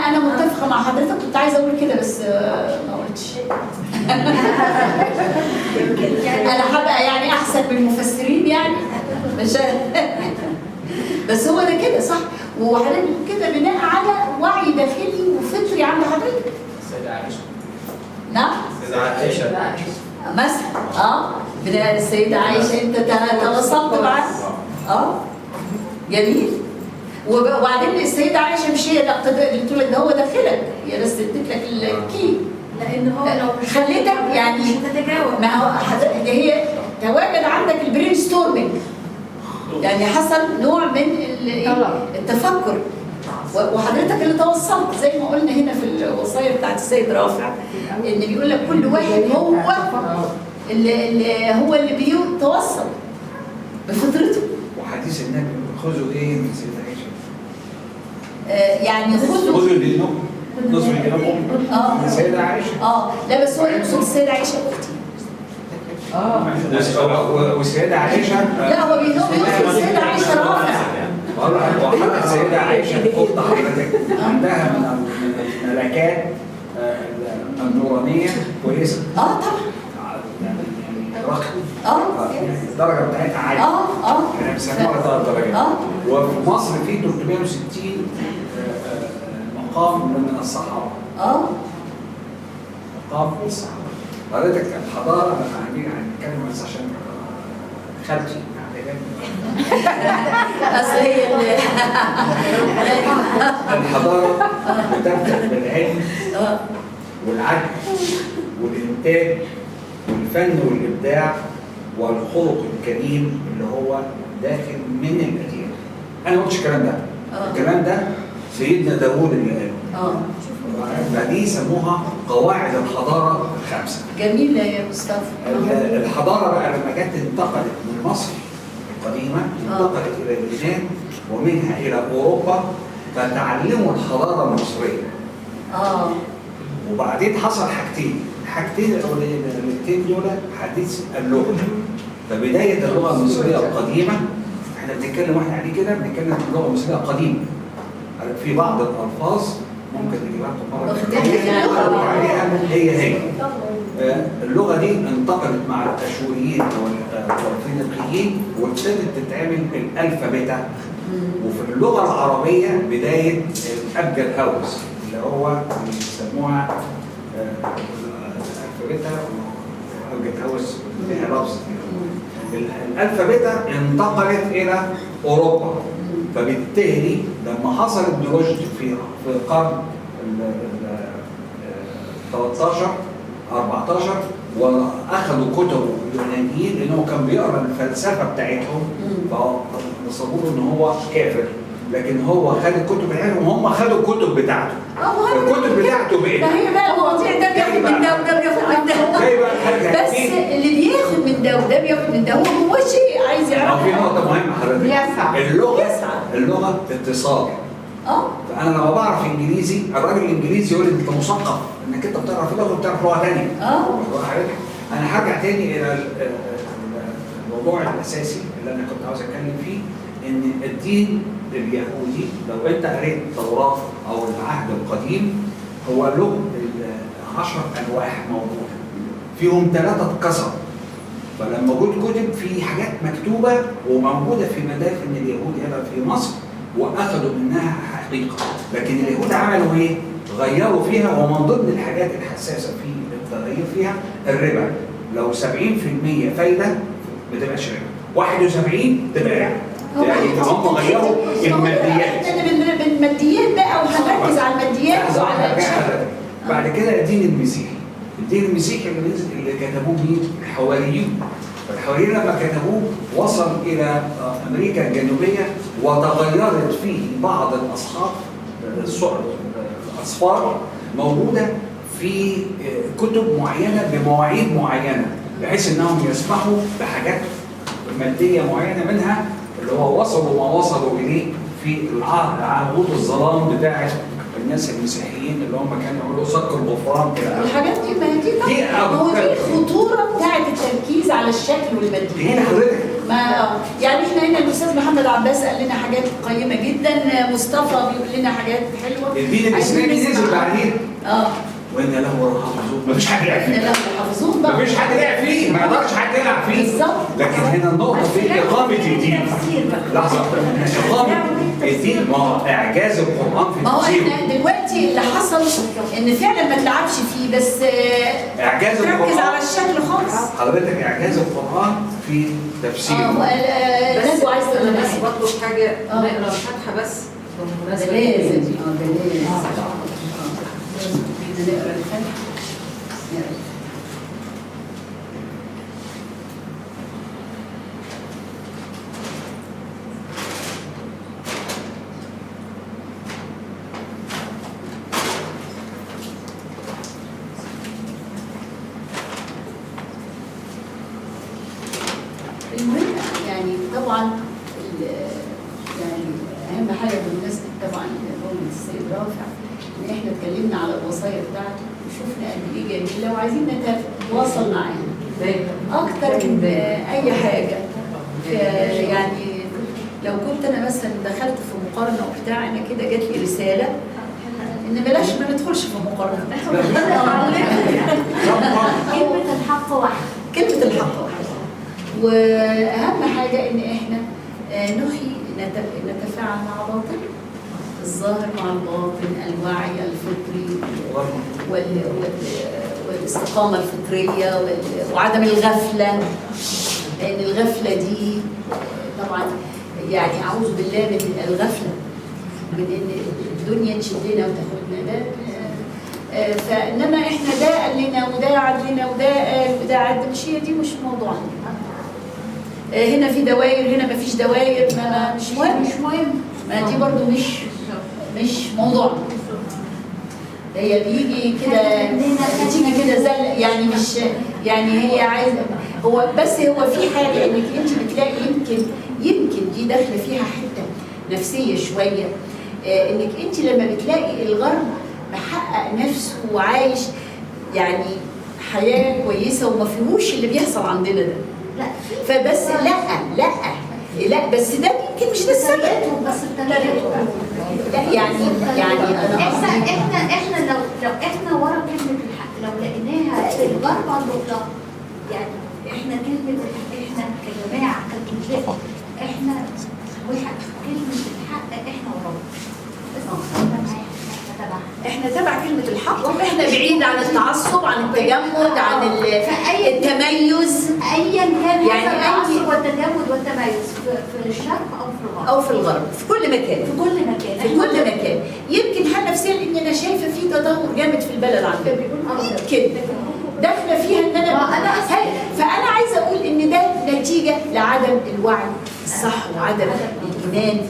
انا متفقه مع حضرتك، كنت عايزه اقول كده بس ما قلتش. انا هبقى يعني احسن من المفسرين يعني، مش بس هو ده كده صح. وحضرتك كده بناء على وعي داخلي وفطري عند حضرتك. السيدة عائشة. نعم. السيدة عائشة. مثلا بناء السيدة عائشة انت توصلت معاه. جميل. وبعدين السيدة عائشة مش هي اللي بتقول لك ده هو داخلك، هي بس اديت لك الكي، لان هو لو مش خليتك يعني مش هتتجاوب. ما هو ده هي تواجد عندك البرين ستورمنج، يعني حصل نوع من التفكر، وحضرتك اللي توصلت زي ما قلنا هنا في الوصايا بتاعت السيد رافع، ان بيقول لك كل واحد هو اللي بيتوصل بفطرته. وحديث النبي خذوا ايه من سيدة عائشة؟ يعني خذوا دينكم، نصر دينكم من سيدة عائشة. لا بس هو يقصد السيدة عائشة اختي. والسيدة عائشة لا هو بيقصد السيدة عائشة رافع. وحتى السيدة عائشة قلت حضرتك عندها من الملكات النورانية كويسة. طبعا. الدرجة بتاعتها عالية. يعني بيسموها 3 درجات. وفي مصر في 360 مقام من الصحابة. مقام من الصحابة. حضرتك الحضارة هنتكلم بس عشان خالتي. اصل هي الحضارة بتبدأ بالعلم والعدل والإنتاج والفن والإبداع والخلق الكريم اللي هو داخل من الأديان. أنا ما قلتش الكلام ده. الكلام ده سيدنا داوود اللي قاله. فدي يسموها قواعد الحضارة الخمسة. جميلة يا مصطفى. الحضارة بقى لما جت انتقلت من مصر القديمة انتقلت إلى اليونان ومنها إلى أوروبا، فتعلموا الحضارة المصرية. وبعدين حصل حاجتين الاولانيتين دول حديث اللغة. فبداية اللغة المصرية القديمة احنا بنتكلم واحنا قاعدين كده بنتكلم عن اللغة المصرية القديمة. في بعض الألفاظ ممكن نجيبها لكم مرة عليها هي. اللغة دي انتقلت مع الأشوريين والفينيقيين وابتدت تتعمل الألفابيتا. وفي اللغة العربية بداية الأبجد هاوس اللي هو بيسموها الألفابيتا اوجت هاوس فيها لفظ. الالفابيتا انتقلت الى اوروبا، فبالتالي لما حصل ابن رشد في القرن ال 13 14 واخذوا كتب اليونانيين لانه كان بيقرا الفلسفه بتاعتهم، فنصبوا له ان هو كافر، لكن هو خد الكتب بتاعتهم وهم خدوا الكتب بتاعته. الكتب بتاعته بقت ما هي بقى المواضيع ده بياخد من ده وده بياخد من ده، بس اللي بياخد من ده وده بياخد من ده هو شيء عايز يعرف. في نقطه مهمه حضرتك، اللغه اتصال. فانا لما بعرف انجليزي، الراجل الانجليزي يقول لي انت مثقف انك انت بتعرف لغه وبتعرف لغه ثانيه. انا هرجع تاني الى الموضوع الاساسي اللي انا كنت عاوز اتكلم فيه، ان الدين اليهودي لو انت قريت التوراه او العهد القديم هو له 10 الواح موجوده، فيهم 3 اتكسروا. فلما جت كتب في حاجات مكتوبه وموجوده في مدافن اليهود هنا في مصر واخذوا منها حقيقه، لكن اليهود عملوا ايه؟ غيروا فيها، ومن ضمن الحاجات الحساسه في التغيير فيها الربا. لو 70% فايده ما تبقاش ربا، 71 تبقى ربا. يعني هم غيروا الماديات. احنا بالماديات بقى وهنركز على الماديات. بعد كده الدين المسيحي. الدين المسيحي اللي نزل اللي كتبوه مين؟ الحواريين. فالحواريين لما كتبوه وصل الى امريكا الجنوبيه وتغيرت فيه بعض الاصفار موجوده في كتب معينه بمواعيد معينه، بحيث انهم يسمحوا بحاجات ماديه معينه، منها اللي هو وصلوا ما وصلوا اليه في عهود الظلام بتاعه الناس المسيحيين اللي هم كانوا يقولوا صك الغفران كده. الحاجات دي ما دي الخطوره بتاعه التركيز على الشكل والماديات. هنا حضرتك يعني احنا هنا الاستاذ محمد عباس قال لنا حاجات قيمه جدا، مصطفى بيقول لنا حاجات حلوه. الدين الاسلامي نزل بعدين. وإن له حافظون، مفيش حد يلعب فيه. مفيش حد يلعب فيه، ما يقدرش حد يلعب فيه. بالظبط. لكن هنا النقطة في إقامة الدين. لحظة، إقامة الدين، ما هو إعجاز القرآن في التفسير. ما هو إحنا دلوقتي اللي حصل إن فعلا ما تلعبش فيه، بس إعجاز القرآن ركز على الشكل خالص. حضرتك إعجاز القرآن في تفسيره. بس عايز تقول بس برضه حاجة نقرا الفاتحة بس بالمناسبة. ده لازم ده لازم. نقرا الفاتحة. المهم يعني طبعا يعني اهم حاجه بالنسبه طبعا لقول السيد رافع ان احنا اتكلمنا على الوصايا بتاعته وشفنا قد ايه جميله وعايزين نتواصل معاها اكتر من اي حاجه. يعني لو كنت انا مثلا دخلت في مقارنه وبتاع، انا كده جات لي رساله ان بلاش ما ندخلش في مقارنه. كلمه الحق واحده. كلمه الحق واحده. واهم حاجه ان احنا نحيي نتفاعل مع باطن الظاهر مع الباطن، الوعي الفطري والاستقامه الفطريه وعدم الغفله، لان الغفله دي طبعا يعني اعوذ بالله من الغفله، من ان الدنيا تشدنا وتاخدنا. ده فانما احنا ده قال لنا وده عاد لنا وده قال وده عاد، مش موضوعنا. هنا في دوائر، هنا ما فيش دوائر، مش مهم. ما دي برضو مش موضوعنا. هي بيجي كده بتيجي كده زل، يعني مش يعني هي عايزه هو بس هو في حاجه انك انت بتلاقي يمكن دي داخله فيها حته نفسيه شويه، انك انت لما بتلاقي الغرب محقق نفسه وعايش يعني حياه كويسه وما فيهوش اللي بيحصل عندنا ده. لا فبس لا بس ده يمكن مش ده السبب. بس بطريقته. لا يعني انا احنا لو احنا ورا كلمه الحق لو لقيناها الغرب ضدها، يعني احنا كلمه احنا كجماعه كجزء احنا كلمه الحق احنا وراها. بس احنا تبع كلمة الحق، احنا بعيد عن التعصب، عن التجمد، عن التميز ايا كان يعني هذا التعصب والتجمد والتميز في الشرق او في الغرب او في الغرب، في كل مكان، في كل مكان في كل مكان. يمكن حالة نفسية لان انا شايفة في تدهور جامد في البلد عندنا، يمكن داخلة فيها ان انا فانا عايزة اقول ان ده نتيجة لعدم الوعي الصح وعدم الايمان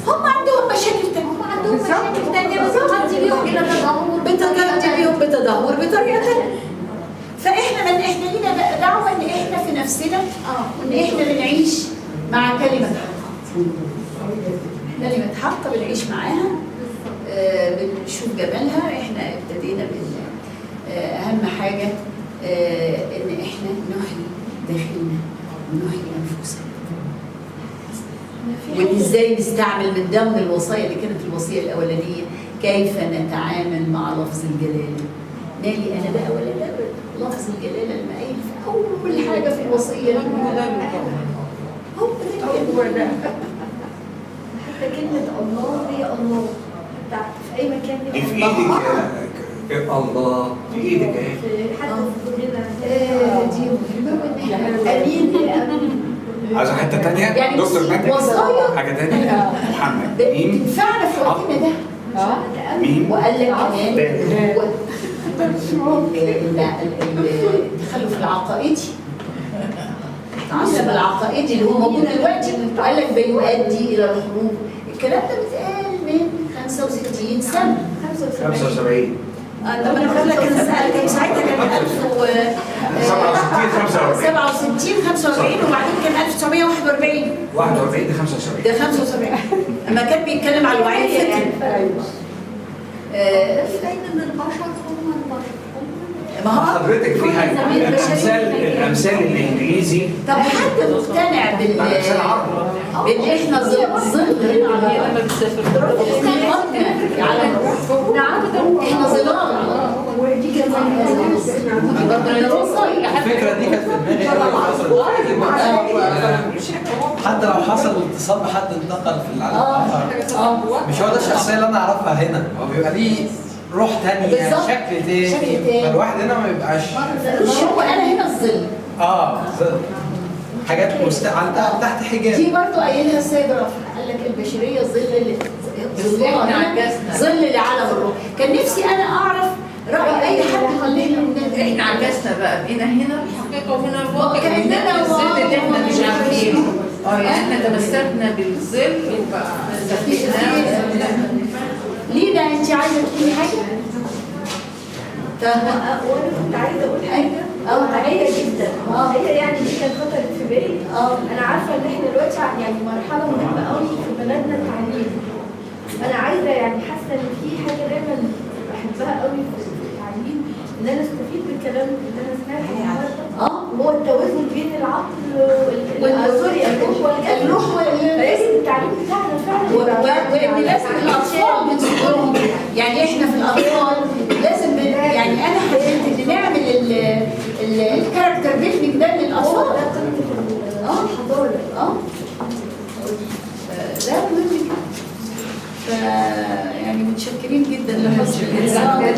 هم عندهم مشاكل تانية، هم عندهم مشاكل تانية بس بتؤدي بيهم الى تدهور، بتؤدي بيهم بتدهور بطريقة تانية. فاحنا احنا لينا بقى دعوة ان احنا في نفسنا وان احنا بنعيش مع كلمة حق. كلمة حق بنعيش معاها، بنشوف جمالها. احنا ابتدينا اهم حاجة ان احنا نحيي داخلنا ونحيي انفسنا. وازاي نستعمل من ضمن الوصايا اللي كانت الوصيه الاولانيه كيف نتعامل مع لفظ الجلاله. مالي انا بقى ولا لا، لفظ الجلاله المقايل في اول حاجه في الوصيه هو ده. حتى كلمة الله هي الله في أي مكان دي في ايدك الله، في ايدك اهي. حتى في كلنا دي مهمه. أمين يا أمين. عايزة حتة تانية؟ يعني دكتور مجدي وصايا حاجة تانية؟ محمد ميم تنفعنا في وقتنا ده. ميم وقال لك كمان التخلف العقائدي، التعصب العقائدي اللي هو موجود دلوقتي، وقال لك بيؤدي الى الحروب. الكلام ده بيتقال من 65 سنه. 75 طب انا بقول لك انا سالتك ساعتها كان 67 45 وبعدين كان 1941 41 دي 75 ده 75 اما كان بيتكلم على الوعي الفكري. دايما البشر هم البشر. ما هو حضرتك في حاجة الأمثال الإنجليزي. طب حد مقتنع بال احنا ظل على احنا ظلال ودي كمان الفكرة دي كانت في دماغي حتى لو حصل اتصال بحد انتقل في العالم الآخر، مش هو ده الشخصية اللي أنا أعرفها هنا، هو بيبقى ليه روح تانية، شكل تاني، فالواحد هنا ما بيبقاش مش هو أنا هنا الظل. ظل حاجات تحت حجاب. دي برضه قايلها السيد رافع، قال لك البشرية ظل لعالم الروح. كان نفسي أنا أعرف رأي أي حد خلينا احنا عجزنا بقى، بقينا هنا الحقيقة وهنا الواقع، كأننا الظل اللي احنا مش عارفينه. يعني احنا تمسكنا بالظل وبقى استفدناه. ليه ده انت عايزه تقولي حاجه؟ وانا كنت عايزه اقول حاجه واقعيه جدا. هي يعني دي كانت خطرت في بالي. انا عارفه ان احنا دلوقتي يعني مرحله مهمه قوي في بلدنا التعليم. انا عايزه يعني حاسه ان في حاجه دايما بحبها قوي في التعليم، ان انا استفيد بالكلام اللي انا سمعته النهارده. هو التوازن بين العقل الروح لازم التعليم بتاعنا فعلا وان لازم الاطفال من صغرهم، يعني احنا في الاطفال لازم يعني انا حبيت ان نعمل الكاركتر بيلدينج ده للاطفال. الحضاره ده مهم جدا. يعني متشكرين جدا لحسن الانسان.